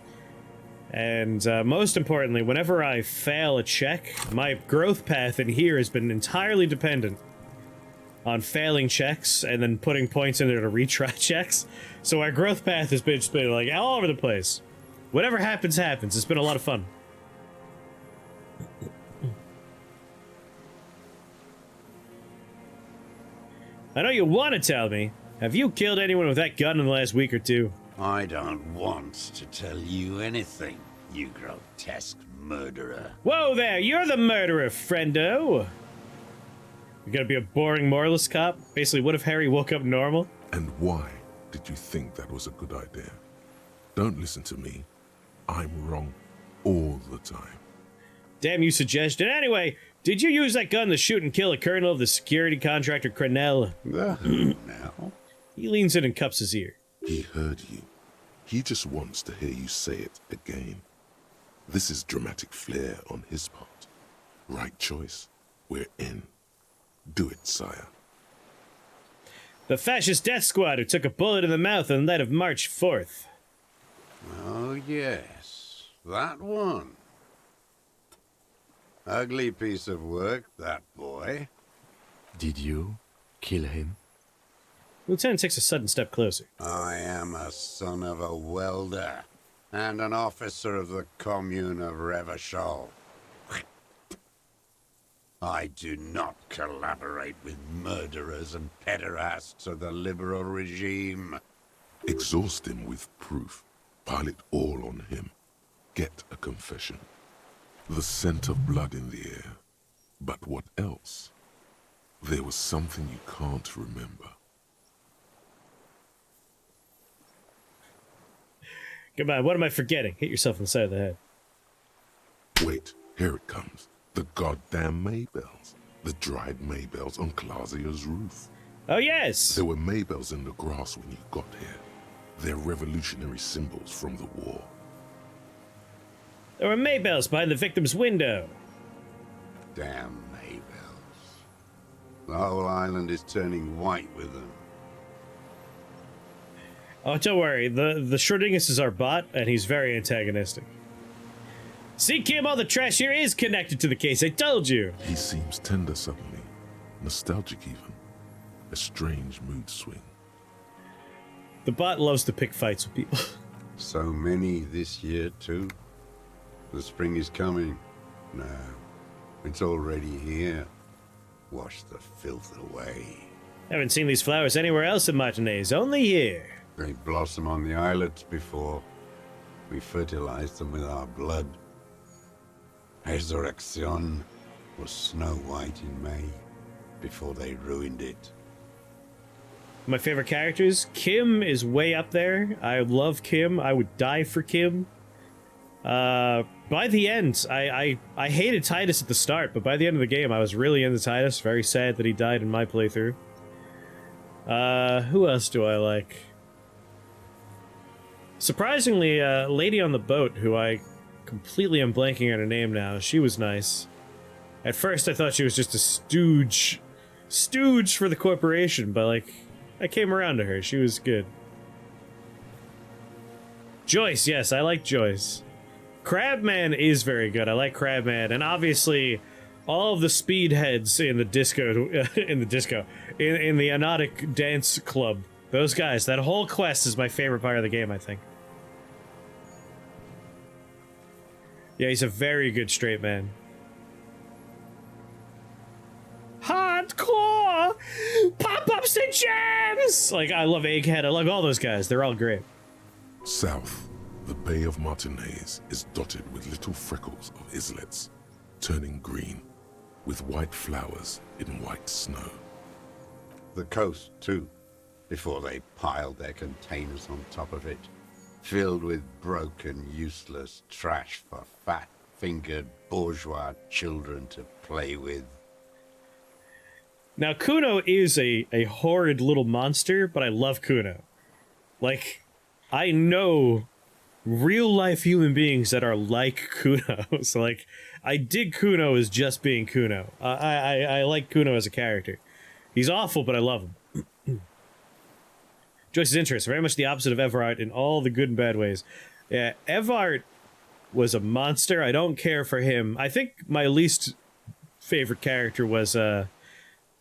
And most importantly, whenever I fail a check, my growth path in here has been entirely dependent on failing checks and then putting points in there to retry checks. So our growth path has been just been, like, all over the place. Whatever happens, happens. It's been a lot of fun. I know you want to tell me. Have you killed anyone with that gun in the last week or two? I don't want to tell you anything, you grotesque murderer. Whoa there, you're the murderer, friendo! You're gonna be a boring moralist cop? Basically, what if Harry woke up normal? And why did you think that was a good idea? Don't listen to me. I'm wrong all the time. Damn you suggestion. Anyway, did you use that gun to shoot and kill a colonel of the security contractor Crenell? Now? He leans in and cups his ear. He heard you. He just wants to hear you say it again. This is dramatic flair on his part. Right choice. We're in. Do it, sire. The fascist death squad who took a bullet in the mouth on the night of March 4th. Oh, yes. That one. Ugly piece of work, that boy. Did you kill him? Lieutenant takes a sudden step closer. I am a son of a welder and an officer of the commune of Revachol. I do not collaborate with murderers and pederasts of the liberal regime. Exhaust him with proof. Pile it all on him. Get a confession. The scent of blood in the air. But what else? There was something you can't remember. Come on, what am I forgetting? Hit yourself in the side of the head. Wait, here it comes. The goddamn Maybells. The dried Maybells on Clausia's roof. Oh, yes! There were Maybells in the grass when you got here. They're revolutionary symbols from the war. There were Maybells behind the victim's window. Damn Maybells. The whole island is turning white with them. Oh, don't worry. The Schrodingus is our bot, and he's very antagonistic. See, Kim, all the trash here is connected to the case. I told you. He seems tender suddenly. Nostalgic even. A strange mood swing. The bot loves to pick fights with people. So many this year, too. The spring is coming. No, it's already here. Wash the filth away. Haven't seen these flowers anywhere else in Martinaise, only here. They blossom on the islets before. We fertilized them with our blood. Resurrection was snow white in May, before they ruined it. My favorite characters, Kim is way up there. I love Kim. I would die for Kim. By the end, I hated Titus at the start, but by the end of the game, I was really into Titus. Very sad that he died in my playthrough. Who else do I like? Surprisingly, lady on the boat, who I completely am blanking on her name now, she was nice. At first, I thought she was just a stooge for the corporation, but, like, I came around to her. She was good. Joyce, yes, I like Joyce. Crabman is very good. I like Crabman, and obviously, all of the speedheads in the in the Anotic Dance Club. Those guys, that whole quest is my favorite part of the game, I think. Yeah, he's a very good straight man. gems! Like, I love Egghead. I love all those guys. They're all great. South, the Bay of Martinez is dotted with little freckles of islets, turning green, with white flowers in white snow. The coast, too, before they piled their containers on top of it, filled with broken, useless trash for fat-fingered bourgeois children to play with. Now, Kuno is a horrid little monster, but I love Kuno. Like, I know real-life human beings that are like Kuno. So, like, I dig Kuno as just being Kuno. I like Kuno as a character. He's awful, but I love him. Joyce's interest, very much the opposite of Everard in all the good and bad ways. Yeah, Everard was a monster. I don't care for him. I think my least favorite character was the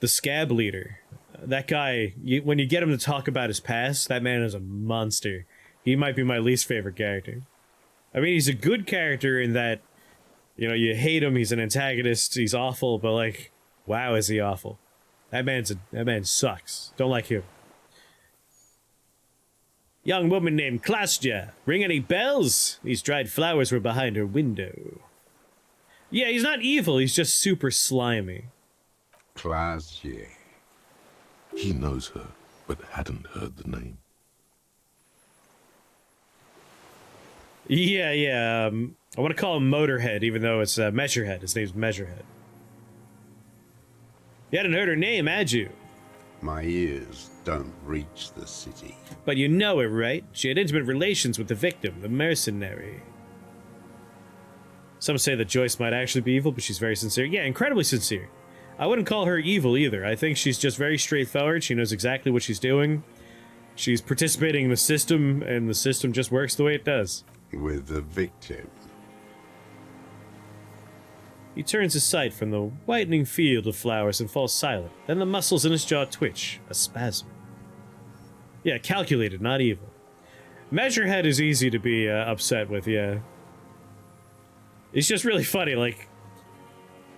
Scab Leader. That guy, when you get him to talk about his past, that man is a monster. He might be my least favorite character. I mean, he's a good character in that, you know, you hate him, he's an antagonist, he's awful, but like, wow, is he awful. That man sucks. Don't like him. Young woman named Klastja. Ring any bells? These dried flowers were behind her window. Yeah, he's not evil, he's just super slimy. Klastja. He knows her, but hadn't heard the name. Yeah, I want to call him Motorhead, even though it's Measurehead. His name's Measurehead. You hadn't heard her name, had you? My ears don't reach the city. But you know it, right? She had intimate relations with the victim, the mercenary. Some say that Joyce might actually be evil, but she's very sincere. Yeah, incredibly sincere. I wouldn't call her evil either. I think she's just very straightforward. She knows exactly what she's doing. She's participating in the system, and the system just works the way it does. With the victim. He turns his sight from the whitening field of flowers and falls silent. Then the muscles in his jaw twitch, a spasm. Yeah, calculated, not evil. Measurehead is easy to be upset with, yeah. It's just really funny, like,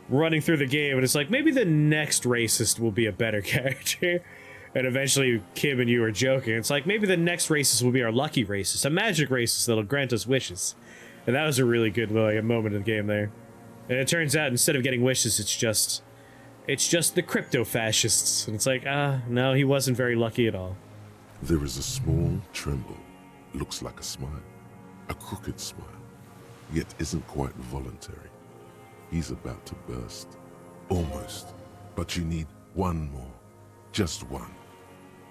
running through the game, and it's like, maybe the next racist will be a better character. And eventually, Kim and you are joking. It's like, maybe the next racist will be our lucky racist, a magic racist that'll grant us wishes. And that was a really good like, moment in the game there. And it turns out, instead of getting wishes, it's just the crypto-fascists. And it's like, no, he wasn't very lucky at all. There is a small tremble, looks like a smile, a crooked smile, yet isn't quite voluntary. He's about to burst. Almost. But you need one more. Just one.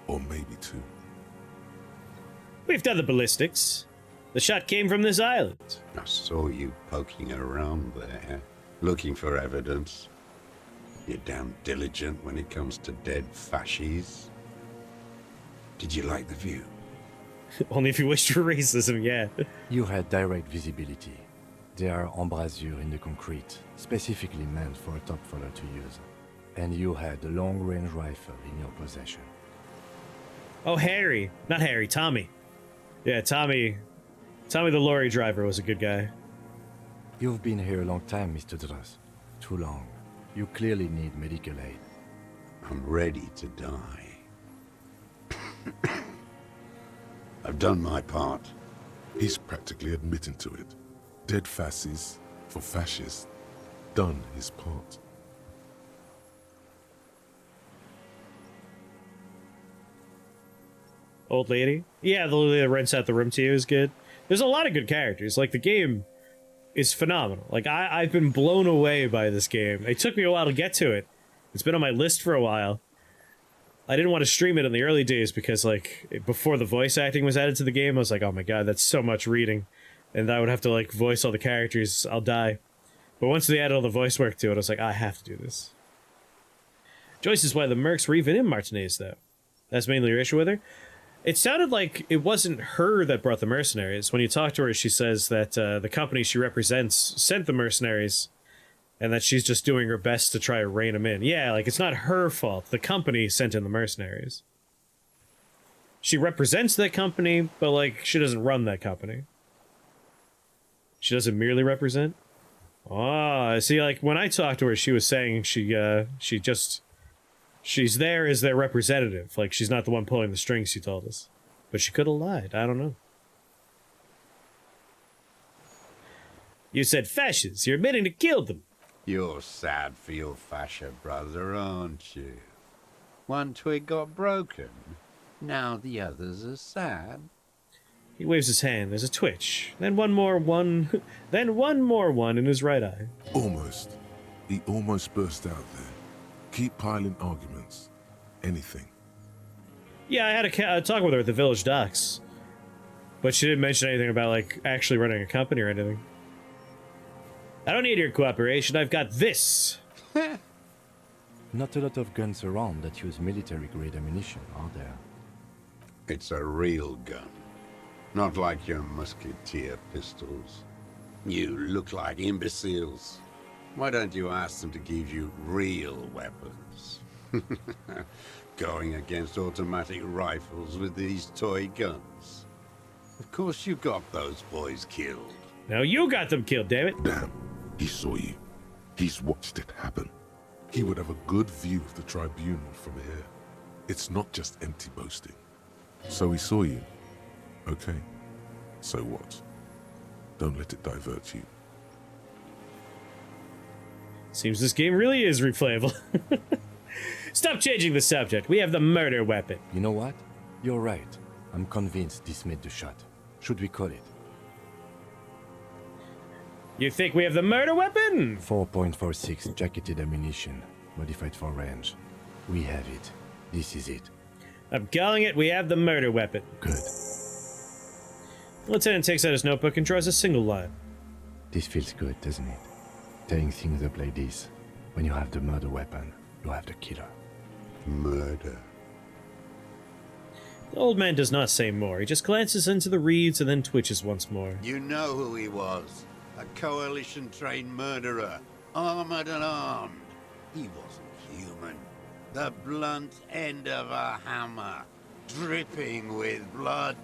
Or maybe two. We've done the ballistics. The shot came from this island. I saw you poking around there, looking for evidence. You're damn diligent when it comes to dead fascies. Did you like the view? Only if you wished for racism, yeah. You had direct visibility. There are embrasures in the concrete, specifically meant for a top follower to use. And you had a long-range rifle in your possession. Oh, Harry. Not Harry, Tommy. Yeah, Tommy the lorry driver was a good guy. You've been here a long time, Mr. Druss. Too long. You clearly need medical aid. I'm ready to die. I've done my part. He's practically admitting to it. Dead fascists for fascists. Done his part. Old lady? Yeah, the lady that rents out the room to you is good. There's a lot of good characters. Like, the game is phenomenal. Like, I've been blown away by this game. It took me a while to get to it. It's been on my list for a while. I didn't want to stream it in the early days because, like, before the voice acting was added to the game, I was like, oh my god, that's so much reading. And I would have to, like, voice all the characters. I'll die. But once they added all the voice work to it, I was like, I have to do this. Joyce is why the mercs were even in Martinez, though. That's mainly your issue with her. It sounded like it wasn't her that brought the mercenaries. When you talk to her, she says that the company she represents sent the mercenaries, and that she's just doing her best to try to rein them in. Yeah, like, it's not her fault. The company sent in the mercenaries. She represents that company, but, like, she doesn't run that company. She doesn't merely represent? Oh, see, like, when I talked to her, she was saying she She's there as their representative. Like, she's not the one pulling the strings, she told us. But she could have lied. I don't know. You said fascists. You're admitting to killed them. You're sad for your fascia brother, aren't you? One twig got broken. Now the others are sad. He waves his hand. There's a twitch. Then one more one. Then one more one in his right eye. Almost. He almost burst out there. Keep piling arguments. Anything. Yeah, I had a talk with her at the village docks. But she didn't mention anything about, like, actually running a company or anything. I don't need your cooperation. I've got this. Not a lot of guns around that use military-grade ammunition, are there? It's a real gun. Not like your musketeer pistols. You look like imbeciles. Why don't you ask them to give you real weapons? Going against automatic rifles with these toy guns. Of course you got those boys killed. Now you got them killed, damn it. Damn. He saw you. He's watched it happen. He would have a good view of the tribunal from here. It's not just empty boasting. So he saw you. Okay. So what? Don't let it divert you. Seems this game really is replayable. Stop changing the subject. We have the murder weapon. You know what? You're right. I'm convinced this made the shot. Should we call it? You think we have the murder weapon? 4.46 jacketed ammunition, modified for range. We have it. This is it. I'm calling it, we have the murder weapon. Good. Lieutenant takes out his notebook and draws a single line. This feels good, doesn't it? Tearing things up like this. When you have the murder weapon, you have the killer. Murder. The old man does not say more. He just glances into the reeds and then twitches once more. You know who he was. A coalition-trained murderer. Armored and armed. He wasn't human. The blunt end of a hammer. Dripping with blood.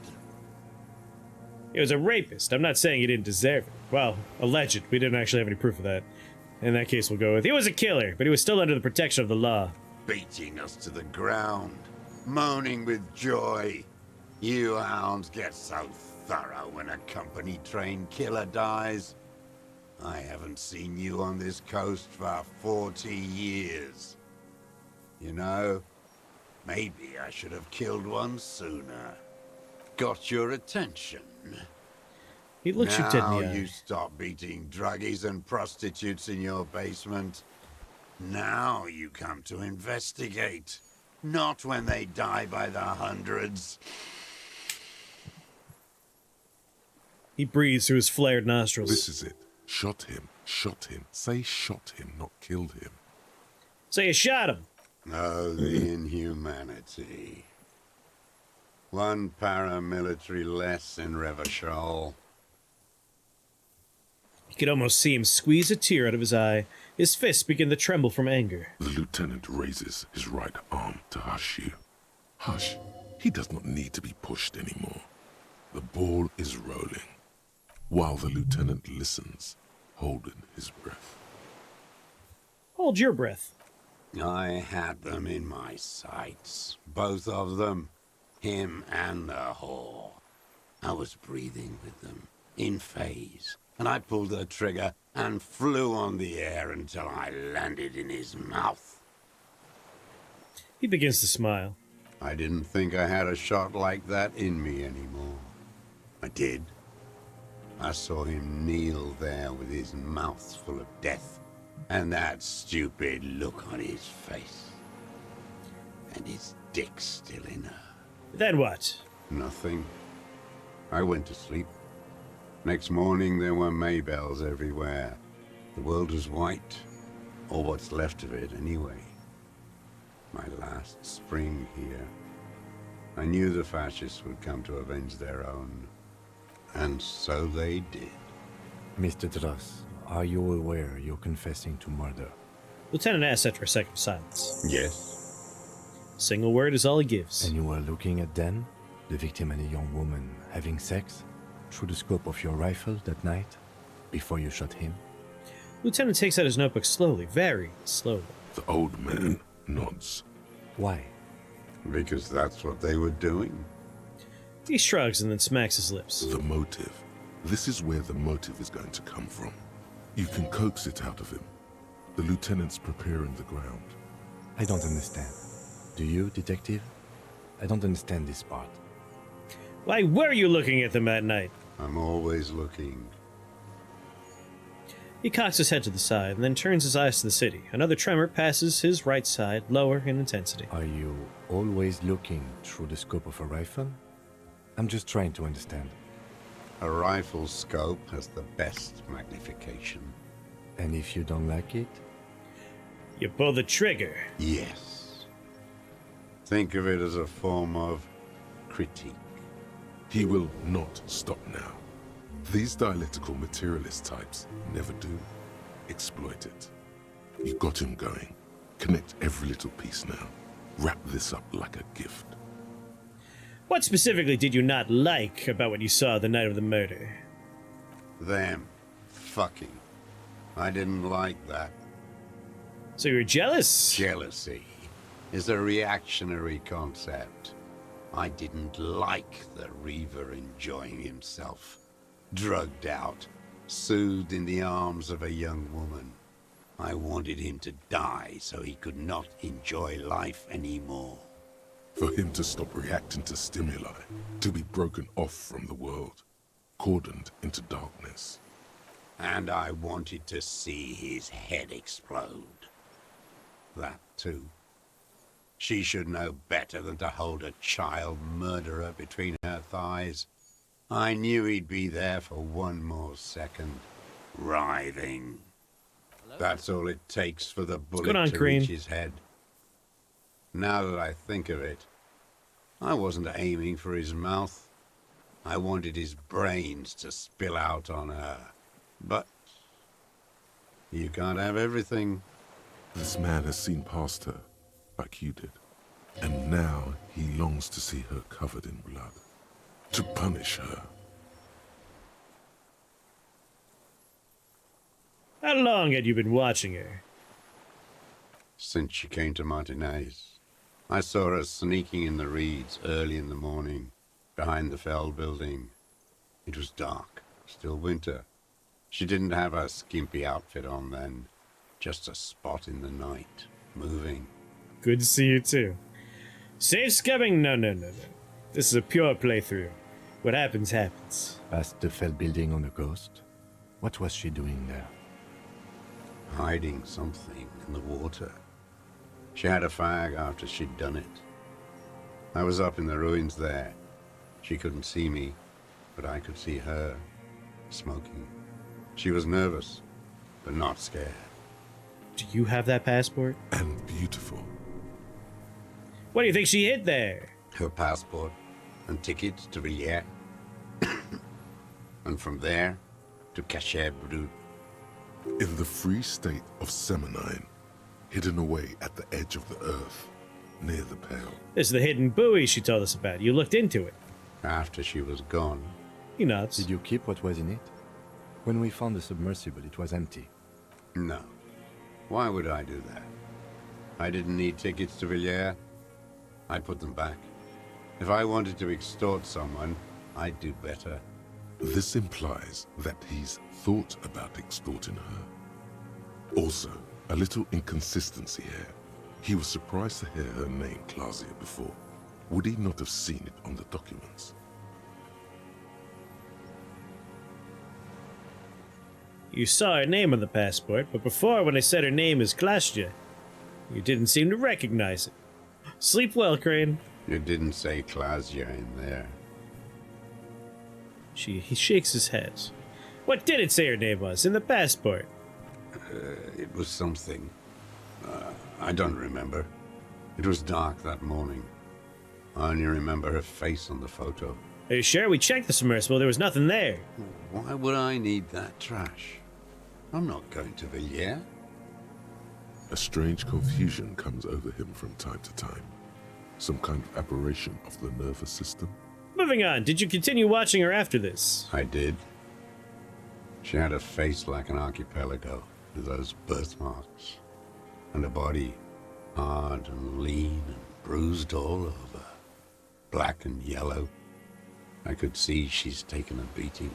He was a rapist. I'm not saying he didn't deserve it. Well, alleged. We didn't actually have any proof of that. In that case, we'll go with he was a killer, but he was still under the protection of the law. Beating us to the ground. Moaning with joy. You hounds get so thorough when a company-trained killer dies. I haven't seen you on this coast for 40 years. You know, maybe I should have killed one sooner. Got your attention. He looks you dead in Now the eye. you stop beating druggies and prostitutes in your basement. Now you come to investigate. Not when they die by the hundreds. He breathes through his flared nostrils. This is it. Shot him. Shot him. Say shot him, not killed him. So you shot him. Oh, the inhumanity. One paramilitary less in Revachol. You could almost see him squeeze a tear out of his eye. His fists begin to tremble from anger. The lieutenant raises his right arm to hush you. Hush. He does not need to be pushed anymore. The ball is rolling. While the lieutenant listens, holding his breath. Hold your breath. I had them in my sights. Both of them. Him and the whore. I was breathing with them, in phase. And I pulled the trigger and flew on the air until I landed in his mouth. He begins to smile. I didn't think I had a shot like that in me anymore. I did. I saw him kneel there with his mouth full of death, and that stupid look on his face. And his dick still in her. Then what? Nothing. I went to sleep. Next morning there were Maybells everywhere. The world was white, or what's left of it anyway. My last spring here. I knew the fascists would come to avenge their own. And so they did. Mr. Dross, are you aware you're confessing to murder? Lieutenant asks after a second of silence. Yes. Single word is all he gives. And you were looking at them, the victim and a young woman, having sex, through the scope of your rifle that night, before you shot him? Lieutenant takes out his notebook slowly, very slowly. The old man nods. Why? Because that's what they were doing. He shrugs and then smacks his lips. The motive. This is where the motive is going to come from. You can coax it out of him. The lieutenant's preparing the ground. I don't understand. Do you, detective? I don't understand this part. Why were you looking at them at night? I'm always looking. He cocks his head to the side and then turns his eyes to the city. Another tremor passes his right side, lower in intensity. Are you always looking through the scope of a rifle? I'm just trying to understand. A rifle scope has the best magnification. And if you don't like it? You pull the trigger. Yes. Think of it as a form of critique. He will not stop now. These dialectical materialist types never do. Exploit it. You got him going. Connect every little piece now. Wrap this up like a gift. What specifically did you not like about what you saw the night of the murder? Them. Fucking. I didn't like that. So you were jealous? Jealousy is a reactionary concept. I didn't like the Reaver enjoying himself. Drugged out, soothed in the arms of a young woman. I wanted him to die so he could not enjoy life anymore. For him to stop reacting to stimuli, to be broken off from the world, cordoned into darkness. And I wanted to see his head explode. That too. She should know better than to hold a child murderer between her thighs. I knew he'd be there for one more second, writhing. That's all it takes for the bullet to reach his head. Now that I think of it, I wasn't aiming for his mouth. I wanted his brains to spill out on her. But you can't have everything. This man has seen past her, like you did. And now he longs to see her covered in blood. To punish her. How long had you been watching her? Since she came to Martinez. I saw her sneaking in the reeds early in the morning, behind the Feld building. It was dark, still winter. She didn't have her skimpy outfit on then, just a spot in the night, moving. Good to see you too. Safe scumming? No. This is a pure playthrough. What happens, happens. Past the Feld building on the coast? What was she doing there? Hiding something in the water. She had a fag after she'd done it. I was up in the ruins there. She couldn't see me, but I could see her, smoking. She was nervous, but not scared. Do you have that passport? And beautiful. What do you think she hid there? Her passport and tickets to Villiers. And from there to Cachet Brut. In the free state of Seminine, hidden away at the edge of the earth, near the Pale. This is the hidden buoy she told us about. You looked into it. After she was gone. He nods. Did you keep what was in it? When we found the submersible, it was empty. No. Why would I do that? I didn't need tickets to Villiers. I'd put them back. If I wanted to extort someone, I'd do better. This implies that he's thought about extorting her. Also, a little inconsistency here. He was surprised to hear her name Clausia before. Would he not have seen it on the documents? You saw her name on the passport, but before, when I said her name is Clausia, you didn't seem to recognize it. Sleep well, Crane. You didn't say Clausia in there. He shakes his head. What did it say her name was in the passport? It was something. I don't remember. It was dark that morning. I only remember her face on the photo. Are you sure? We checked the submersible. There was nothing there. Why would I need that trash? I'm not going to Villiers. A strange confusion comes over him from time to time. Some kind of aberration of the nervous system. Moving on. Did you continue watching her after this? I did. She had a face like an archipelago with those birthmarks. And a body hard and lean and bruised all over, black and yellow. I could see she's taken a beating.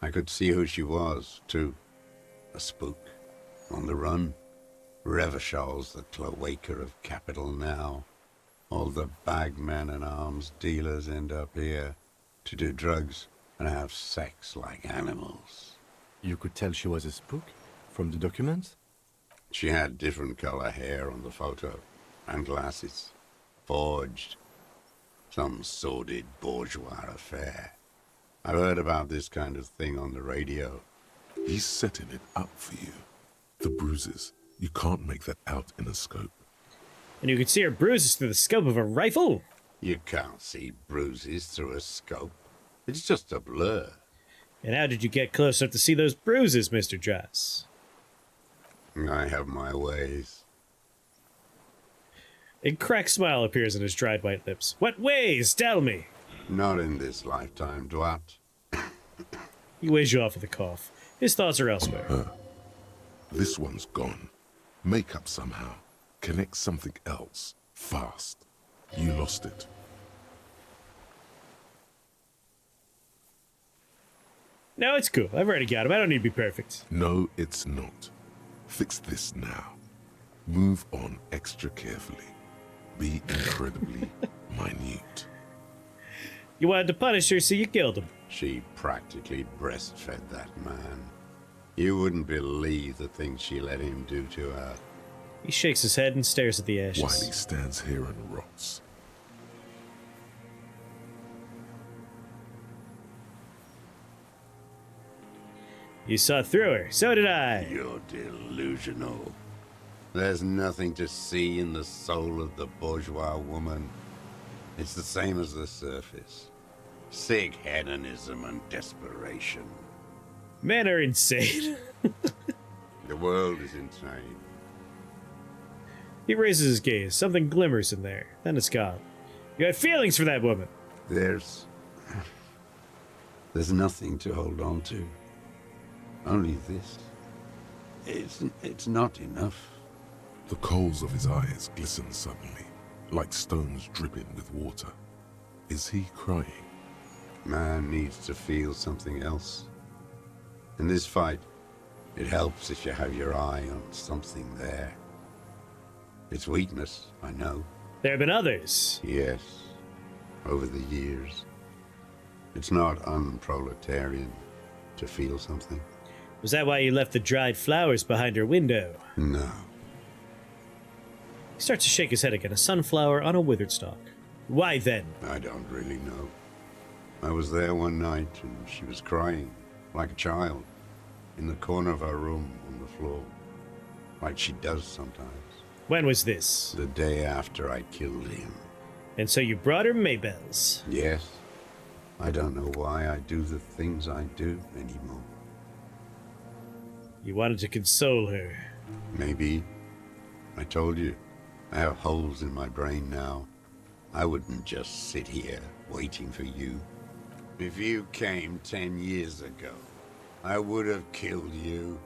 I could see who she was, too. A spook, on the run. Revishal's the cloaca of capital now. All the bagmen and arms dealers end up here to do drugs and have sex like animals. You could tell she was a spook from the documents? She had different color hair on the photo, and glasses. Forged. Some sordid bourgeois affair. I've heard about this kind of thing on the radio. He's setting it up for you. The bruises. You can't make that out in a scope. And you can see her bruises through the scope of a rifle? You can't see bruises through a scope. It's just a blur. And how did you get close enough to see those bruises, Mr. Joss? I have my ways. A cracked smile appears on his dried white lips. What ways? Tell me. Not in this lifetime, Dwat. He weighs you off with a cough. His thoughts are elsewhere. This one's gone. Make up somehow. Connect something else. Fast. You lost it. No, it's cool. I've already got him. I don't need to be perfect. No, it's not. Fix this now. Move on extra carefully. Be incredibly minute. You wanted to punish her, so you killed him. She practically breastfed that man. You wouldn't believe the things she let him do to her. He shakes his head and stares at the ashes. While he stands here and rots. You saw through her. So did I. You're delusional. There's nothing to see in the soul of the bourgeois woman. It's the same as the surface. Sick hedonism and desperation. Men are insane. The world is insane. He raises his gaze. Something glimmers in there. Then it's gone. You had feelings for that woman. There's nothing to hold on to. Only this. It's not enough. The coals of his eyes glisten suddenly, like stones dripping with water. Is he crying? Man needs to feel something else. In this fight, it helps if you have your eye on something there. It's weakness, I know. There have been others. Yes, over the years. It's not unproletarian to feel something. Was that why you left the dried flowers behind her window? No. He starts to shake his head again. A sunflower on a withered stalk. Why then? I don't really know. I was there one night and she was crying, like a child, in the corner of her room on the floor, like she does sometimes. When was this? The day after I killed him. And so you brought her Maybells. Yes. I don't know why I do the things I do anymore. You wanted to console her. Maybe. I told you, I have holes in my brain now. I wouldn't just sit here waiting for you. If you came 10 years ago, I would have killed you.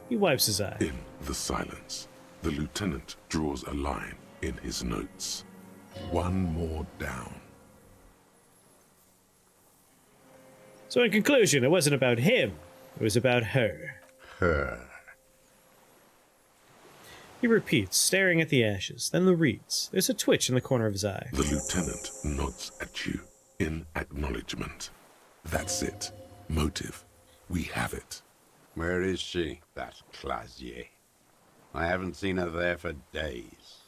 He wipes his eye. In the silence, the lieutenant draws a line in his notes. One more down. So in conclusion, it wasn't about him. It was about her. Her. He repeats, staring at the ashes, then the reeds. There's a twitch in the corner of his eye. The lieutenant nods at you in acknowledgement. That's it. Motive. We have it. Where is she, that Clasier? I haven't seen her there for days.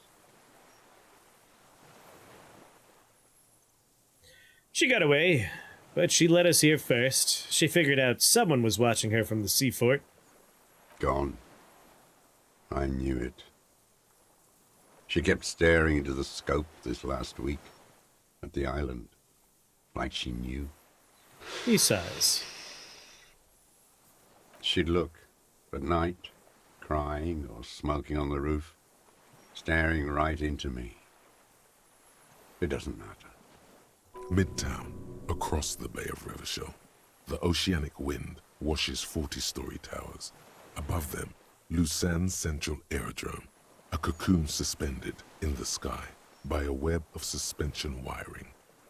She got away, but she let us here first. She figured out someone was watching her from the sea fort. Gone. I knew it. She kept staring into the scope this last week, at the island, like she knew. He sighs. She'd look, at night, crying or smoking on the roof, staring right into me. It doesn't matter. Midtown, across the Bay of Revachol, the oceanic wind washes 40-story towers. Above them, Lusanne's Central Aerodrome, A cocoon suspended in the sky by a web of suspension wiring,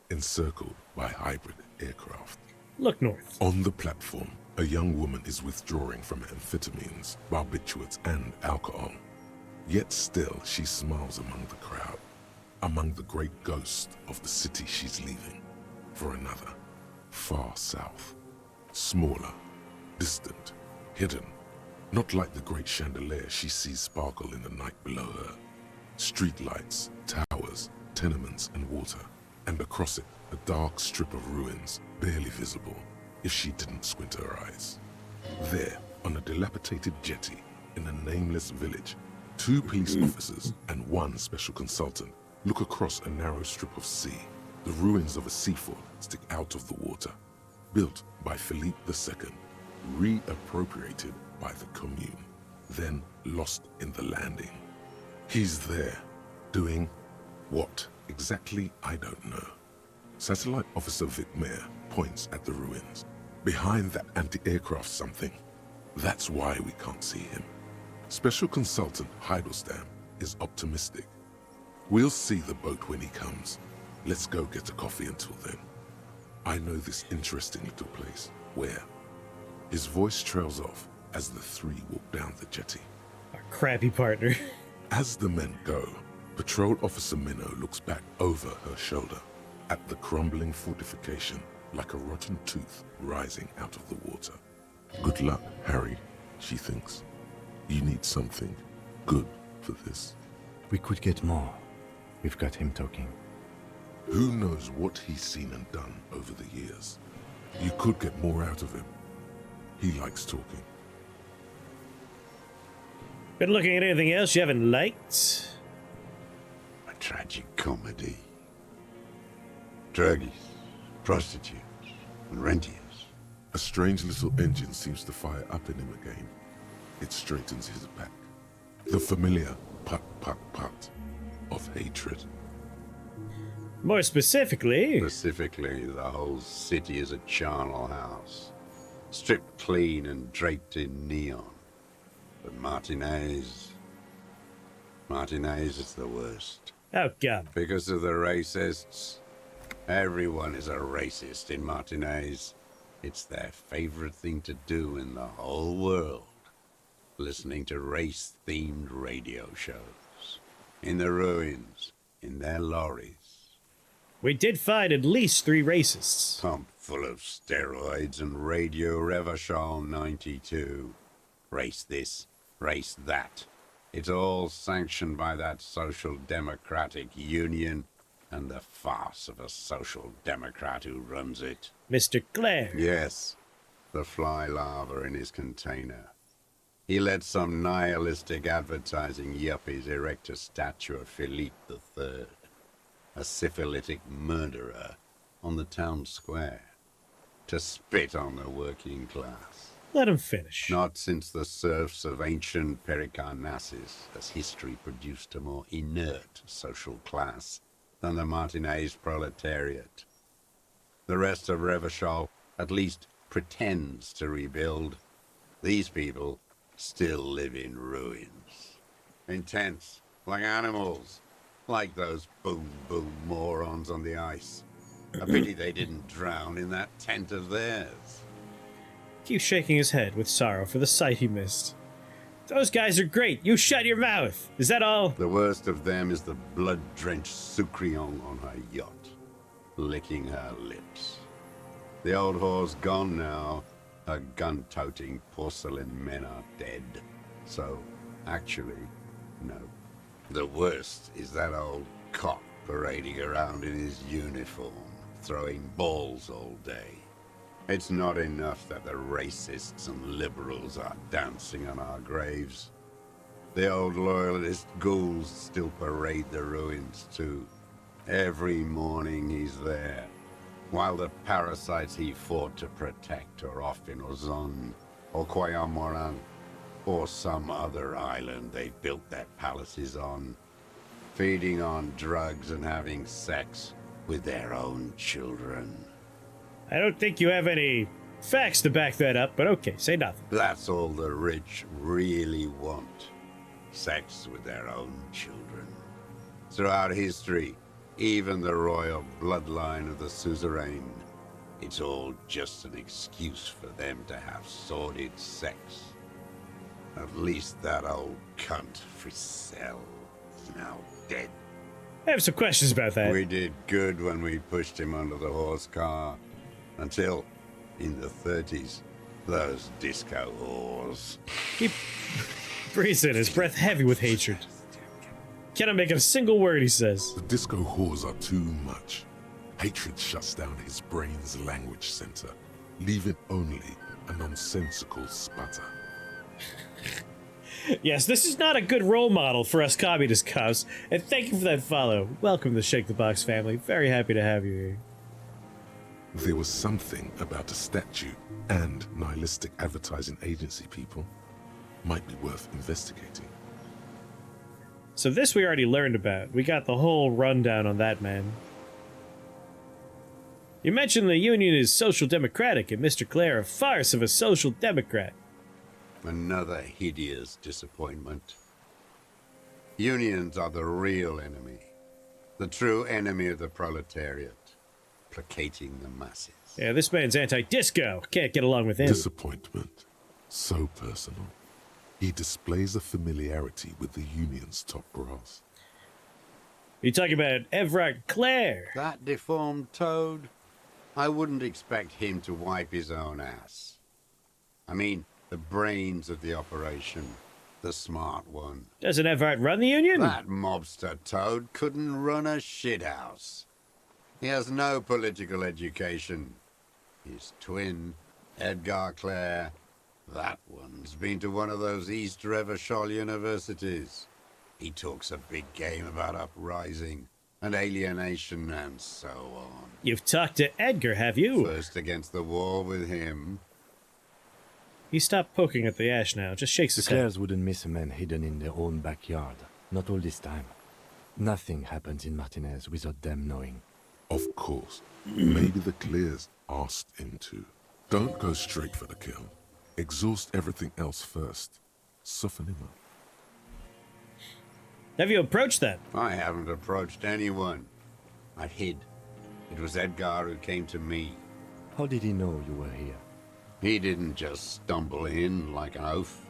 encircled by hybrid aircraft. Look north. On the platform, a young woman is withdrawing from amphetamines, barbiturates, and alcohol. Yet still she smiles among the crowd, among the great ghosts of the city she's leaving, for another, far south. Smaller, distant, hidden, not like the great chandelier she sees sparkle in the night below her. Streetlights, towers, tenements, and water, and across it a dark strip of ruins, barely visible if she didn't squint her eyes. There, on a dilapidated jetty in a nameless village, 2 police officers and 1 special consultant look across a narrow strip of sea. The ruins of a seafort stick out of the water, built by Philippe II, reappropriated by the Commune, then lost in the landing. He's there, doing what exactly I don't know. Satellite Officer Vic Mayer points at the ruins. Behind that anti-aircraft something. That's why we can't see him. Special Consultant Heidelstein is optimistic. We'll see the boat when he comes. Let's go get a coffee until then. I know this interesting little place. Where? His voice trails off as the 3 walk down the jetty. Our crappy partner. As the men go, Patrol Officer Minnow looks back over her shoulder at the crumbling fortification like a rotten tooth rising out of the water. Good luck, Harry, she thinks. You need something good for this. We could get more. We've got him talking. Who knows what he's seen and done over the years? You could get more out of him. He likes talking. Been looking at anything else you haven't liked? A tragic comedy. Druggies, prostitutes, and rentiers. A strange little engine seems to fire up in him again. It straightens his back. The familiar put, put, put of hatred. More specifically... Specifically, the whole city is a charnel house. Stripped clean and draped in neon. But Martinez is the worst. Oh, God. Because of the racists. Everyone is a racist in Martinez. It's their favorite thing to do in the whole world. Listening to race-themed radio shows. In the ruins, in their lorries. We did find at least 3 racists. Pumped full of steroids and Radio Revachol 92. Race this, race that. It's all sanctioned by that Social Democratic Union and the farce of a Social Democrat who runs it. Mr. Clare. Yes, the fly larva in his container. He let some nihilistic advertising yuppies erect a statue of Philippe III, a syphilitic murderer, on the town square, to spit on the working class. Let him finish. Not since the serfs of ancient Pericarnassus has history produced a more inert social class than the Martinez proletariat. The rest of Revachol at least pretends to rebuild. These people still live in ruins. In tents, like animals, like those boom-boom morons on the ice. A pity they didn't drown in that tent of theirs. Keeps shaking his head with sorrow for the sight he missed. Those guys are great. You shut your mouth. Is that all? The worst of them is the blood-drenched Sucrion on her yacht, licking her lips. The old whore's gone now. Her gun-toting porcelain men are dead. So, actually, no. The worst is that old cop parading around in his uniform, throwing balls all day. It's not enough that the racists and liberals are dancing on our graves. The old loyalist ghouls still parade the ruins too. Every morning he's there, while the parasites he fought to protect are off in Ozon, or Quayamoran, or some other island they built their palaces on, feeding on drugs and having sex with their own children. I don't think you have any facts to back that up, but okay, say nothing. That's all the rich really want. sex with their own children. Throughout history, even the royal bloodline of the suzerain, it's all just an excuse for them to have sordid sex. At least that old cunt Frisell is now dead. I have some questions about that. We did good when we pushed him under the horse car. Until, in the 30s, those disco whores. He breathes in, his breath heavy with hatred. Cannot make a single word he says. The disco whores are too much. Hatred shuts down his brain's language center, leaving only a nonsensical sputter. Yes, this is not a good role model for us communist cops, and thank you for that follow. Welcome to Shake the Box family. Very happy to have you here. There was something about a statue and nihilistic advertising agency people might be worth investigating. So this we already learned about. We got the whole rundown on that, man. You mentioned the Union is social democratic, and Mr. Clare a farce of a social democrat. Another hideous disappointment. Unions are the real enemy. The true enemy of the proletariat. Placating the masses. Yeah, this man's anti-disco. Can't get along with him. Disappointment. So personal. He displays a familiarity with the Union's top brass. You talking about Everard Clare? That deformed toad? I wouldn't expect him to wipe his own ass. I mean, the brains of the operation. The smart one. Doesn't Everard run the Union? That mobster toad couldn't run a shithouse. He has no political education. His twin, Edgar Clare, that one's been to one of those East Revachol universities. He talks a big game about uprising and alienation and so on. You've talked to Edgar, have you? First against the wall with him. He stopped poking at the ash now, just shakes The his head. Clares wouldn't miss a man hidden in their own backyard. Not all this time. Nothing happens in Martinez without them knowing. Of course. Maybe the Clears asked him to. Don't go straight for the kill. Exhaust everything else first. Soften him up. Have you approached them? I haven't approached anyone. I've hid. It was Edgar who came to me. How did he know you were here? He didn't just stumble in like an oaf.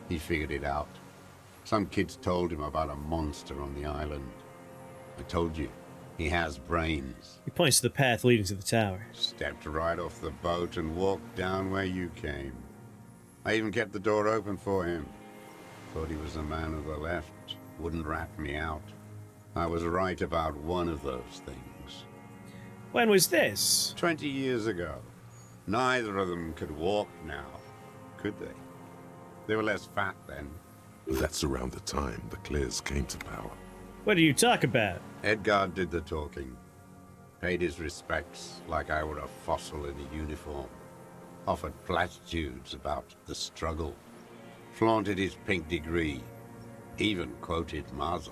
He figured it out. Some kids told him about a monster on the island. I told you, he has brains. He points to the path leading to the tower. Stepped right off the boat and walked down where you came. I even kept the door open for him. Thought he was a man of the left. Wouldn't rat me out. I was right about one of those things. When was this? 20 years ago. Neither of them could walk now, could they? They were less fat then. That's around the time the Clears came to power. What do you talk about? Edgar did the talking. Paid his respects like I were a fossil in a uniform. Offered platitudes about the struggle. Flaunted his pink degree. Even quoted Marzoff.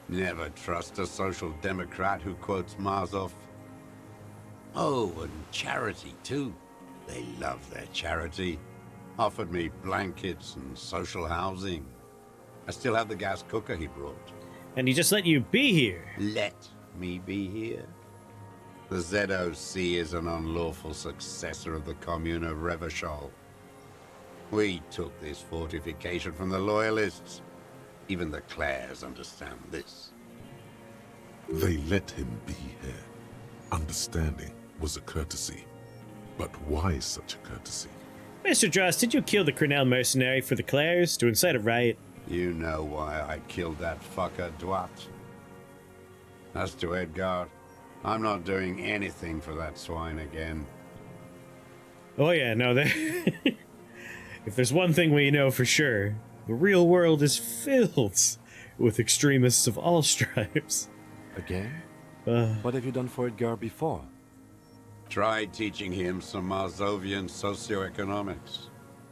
Never trust a social democrat who quotes Marzoff. Oh, and charity too. They love their charity. Offered me blankets and social housing. I still have the gas cooker he brought. And he just let you be here. Let me be here. The ZOC is an unlawful successor of the Commune of Revachol. We took this fortification from the Loyalists. Even the Clares understand this. They let him be here. Understanding was a courtesy. But why such a courtesy? Mr. Dross, did you kill the Cornell mercenary for the Clares to incite a riot? You know why I killed that fucker, Dwight. As to Edgar, I'm not doing anything for that swine again. Oh yeah, no, if there's one thing we know for sure, the real world is filled with extremists of all stripes. Again? What have you done for Edgar before? Tried teaching him some Marzovian socioeconomics.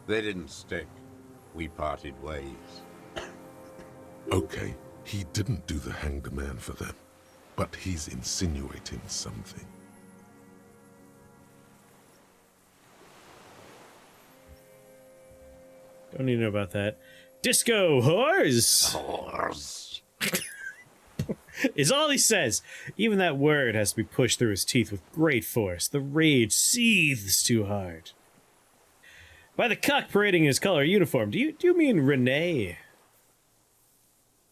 They didn't stick. We parted ways. Okay, he didn't do the hanged man for them, but he's insinuating something. Don't need to know about that. Disco whores Horse. is all he says. Even that word has to be pushed through his teeth with great force. The rage seethes too hard. By the cock parading his color uniform, do you mean Renee?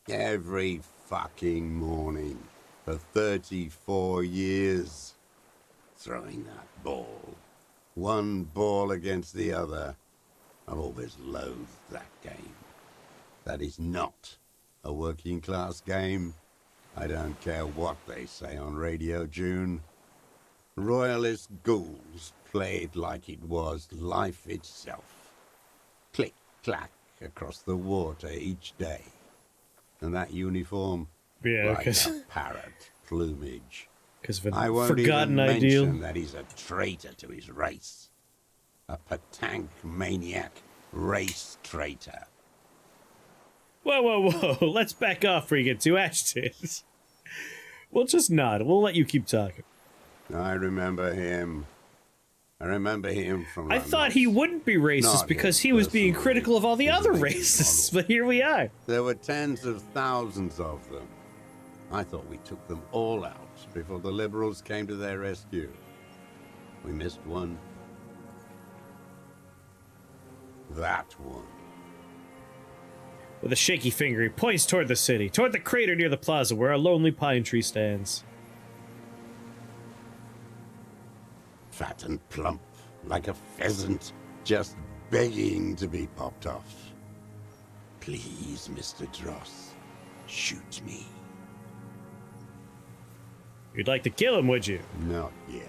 Every fucking morning for 34 years. Throwing that ball. One ball against the other. I've always loathed that game. That is not a working class game. I don't care what they say on Radio June. Royalist ghouls played like it was life itself. Click, clack across the water each day. And that uniform, Yeah, like because a parrot plumage. of a I won't forgotten even ideal. mention that he's a traitor to his race. A patank maniac race traitor. Whoa, whoa, whoa. Let's back off before you get too agitated. We'll just nod. We'll let you keep talking. I remember him. I remember him from... I thought he wouldn't be racist Not because him he was being personally. critical of all the He's a other racist racists, model. but here we are. There were tens of thousands of them. I thought we took them all out before the liberals came to their rescue. We missed one. That one. With a shaky finger, he points toward the city, toward the crater near the plaza where a lonely pine tree stands. Fat and plump, like a pheasant, just begging to be popped off. Please, Mr. Dross, shoot me. You'd like to kill him, would you? Not yet.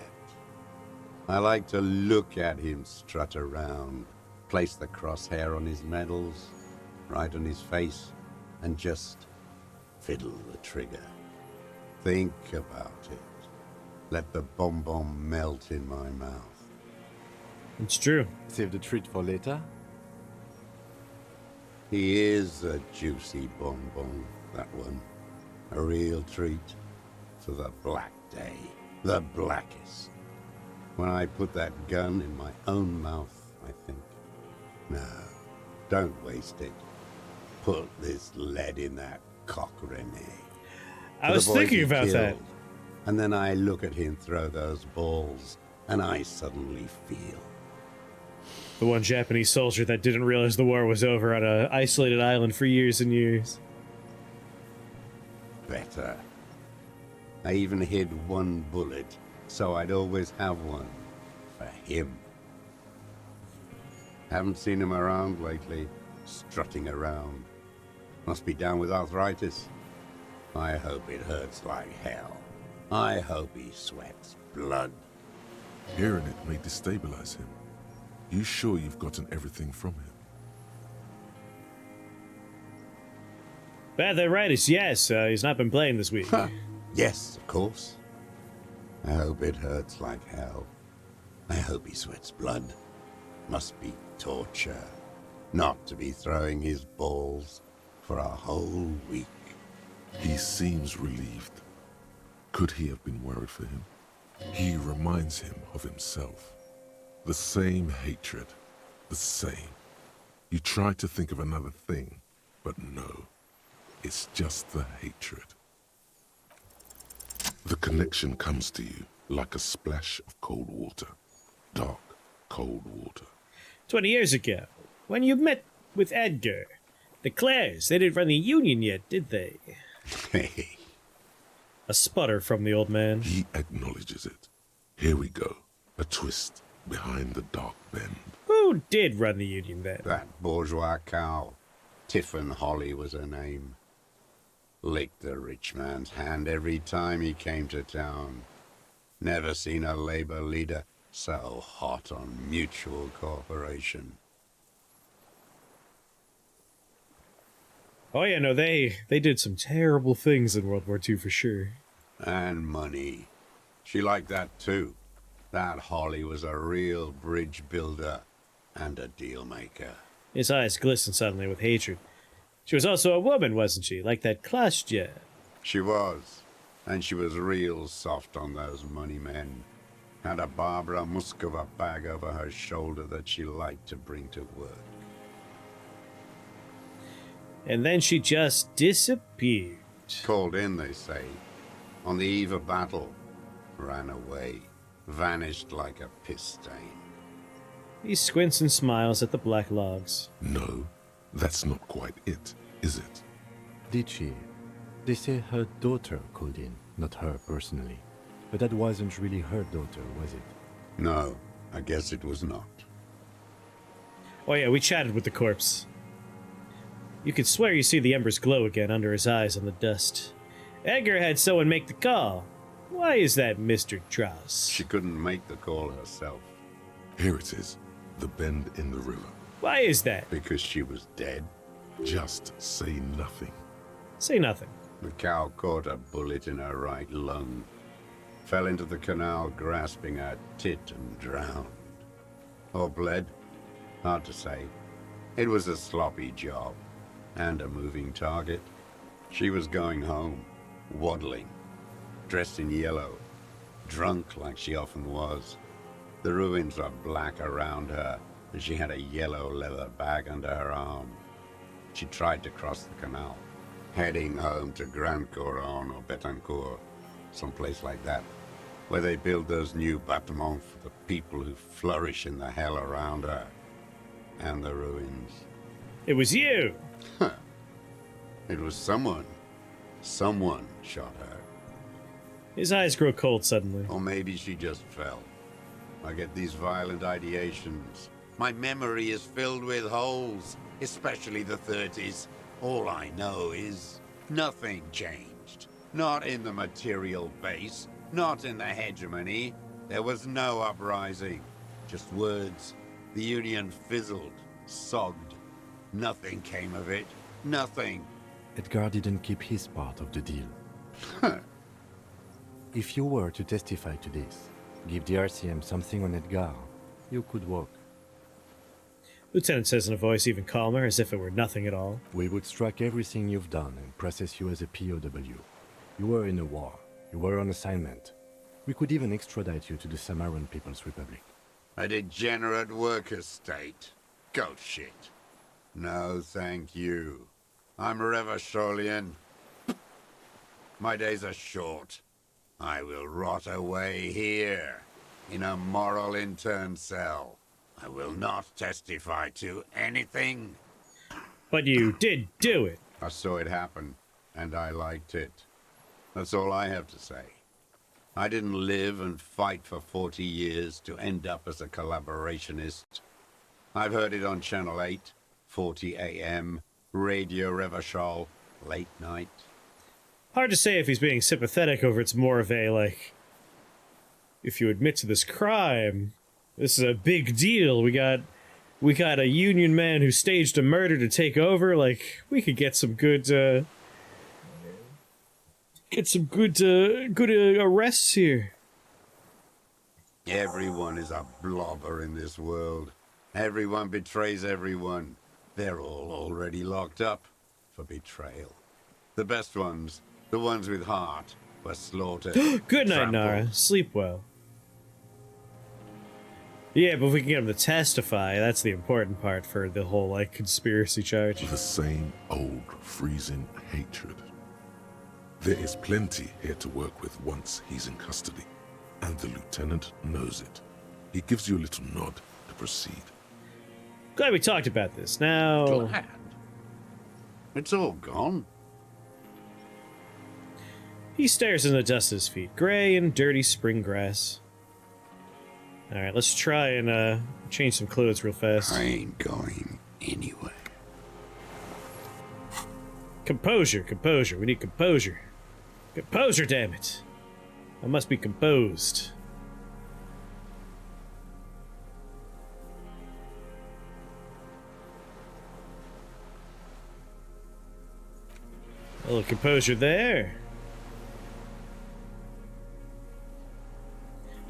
I like to look at him strut around, place the crosshair on his medals, right on his face, and just fiddle the trigger. Think about it. Let the bomb melt in my mouth. It's true. Save the treat for later. He is a juicy bonbon, that one. A real treat for the black day. The blackest. When I put that gun in my own mouth, I think, no, don't waste it. Put this lead in that cock, Renee. I was thinking about that. And then I look at him throw those balls, and I suddenly feel The one Japanese soldier that didn't realize the war was over on an isolated island for years and years. better. I even hid one bullet, so I'd always have one for him. Haven't seen him around lately, strutting around. Must be down with arthritis. I hope it hurts like hell. I hope he sweats blood. Hearing it may destabilize him. You sure you've gotten everything from him? Bad that right is yes. He's not been playing this week. Yes, of course. I hope it hurts like hell. I hope he sweats blood. Must be torture. Not to be throwing his balls for a whole week. He seems relieved. Could he have been worried for him? He reminds him of himself. The same hatred. The same. You try to think of another thing, but no. It's just the hatred. The connection comes to you like a splash of cold water. Dark, cold water. 20 years ago, when you met with Edgar, the Clares, they didn't run the Union yet, did they? Hey, A sputter from the old man. He acknowledges it. Here we go. A twist behind the dark bend. Who did run the Union then? that bourgeois cow. Tiffin Holly was her name. Licked the rich man's hand every time he came to town. Never seen a labor leader so hot on mutual cooperation. Oh yeah, no, they did some terrible things in World War II for sure. And money. She liked that too. That Holly was a real bridge builder and a deal maker. His eyes glistened suddenly with hatred. She was also a woman, wasn't she? Like that Klastja. She was. And she was real soft on those money men. Had a Barbara Muskova bag over her shoulder that she liked to bring to work. And then she just disappeared. Called in, they say. On the eve of battle. Ran away. Vanished like a piss stain. He squints and smiles at the black logs. No, that's not quite it, is it? Did she? They say her daughter called in, not her personally. But that wasn't really her daughter, was it? No, I guess it was not. Oh yeah, we chatted with the corpse. You could swear you see the embers glow again under his eyes on the dust. Edgar had someone make the call. Why is that, Mr. Tross? She couldn't make the call herself. Here it is, the bend in the river. Why is that? Because she was dead. Just say nothing. Say nothing. The cow caught a bullet in her right lung. Fell into the canal grasping her tit and drowned. Or bled. Hard to say. It was a sloppy job. And a moving target. She was going home. Waddling. Dressed in yellow. Drunk like she often was. The ruins were black around her, and she had a yellow leather bag under her arm. She tried to cross the canal, heading home to Grand Couronne or Betancourt, someplace like that, where they build those new bâtiments for the people who flourish in the hell around her, and the ruins. It was you! It was someone. Someone shot her. His eyes grow cold suddenly. Or maybe she just fell. I get these violent ideations. My memory is filled with holes, especially the 30s. All I know is nothing changed. Not in the material base, not in the hegemony. There was no uprising. Just words. The Union fizzled, sogged. Nothing came of it. Nothing. Edgar didn't keep his part of the deal. If you were to testify to this, give the RCM something on Edgar, you could walk. Lieutenant says in a voice even calmer, as if it were nothing at all. We would strike everything you've done and process you as a POW. You were in a war. You were on assignment. We could even extradite you to the Samaran People's Republic. A degenerate worker state. Go shit. No, thank you. I'm Revacholian. My days are short. I will rot away here, in a moral intern cell. I will not testify to anything. But you did do it. I saw it happen, and I liked it. That's all I have to say. I didn't live and fight for 40 years to end up as a collaborationist. I've heard it on Channel 8, 40 AM, Radio Revachol, late night. Hard to say if he's being sympathetic over it's more of a, like, if you admit to this crime, this is a big deal. We got a Union man who staged a murder to take over. Like, we could get some good arrests here. Everyone is a blobber in this world. Everyone betrays everyone. They're all already locked up for betrayal. The best ones, the ones with heart, were slaughtered. Good night, trampled. Nara. Sleep well. Yeah, but if we can get him to testify, that's the important part for the whole, like, conspiracy charge. The same old freezing hatred. There is plenty here to work with once he's in custody, and the lieutenant knows it. He gives you a little nod to proceed. Glad we talked about this. Now... Glad. It's all gone. He stares in the dust at his feet. Gray and dirty spring grass. Alright, let's try and change some clothes real fast. I ain't going anywhere. Composure, composure. We need composure. Composure, damn it. I must be composed. A little composure there.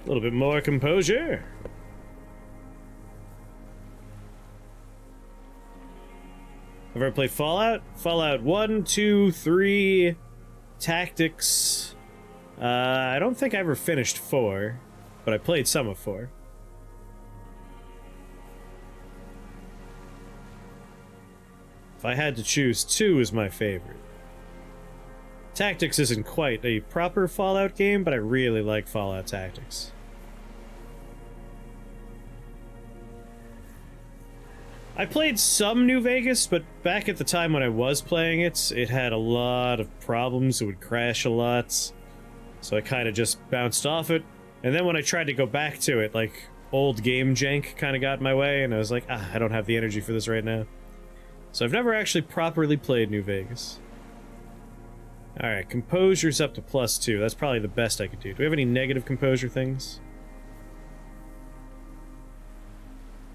A little bit more composure. Have I ever played Fallout? Fallout 1, 2, 3, Tactics. I don't think I ever finished 4, but I played some of 4. If I had to choose, 2 is my favorite. Tactics isn't quite a proper Fallout game, but I really like Fallout Tactics. I played some New Vegas, but back at the time when I was playing it, it had a lot of problems. It would crash a lot. So I kind of just bounced off it. And then when I tried to go back to it, like, old game jank kind of got in my way, and I was like, I don't have the energy for this right now. So I've never actually properly played New Vegas. Alright, composure's up to +2. That's probably the best I could do. Do we have any negative composure things?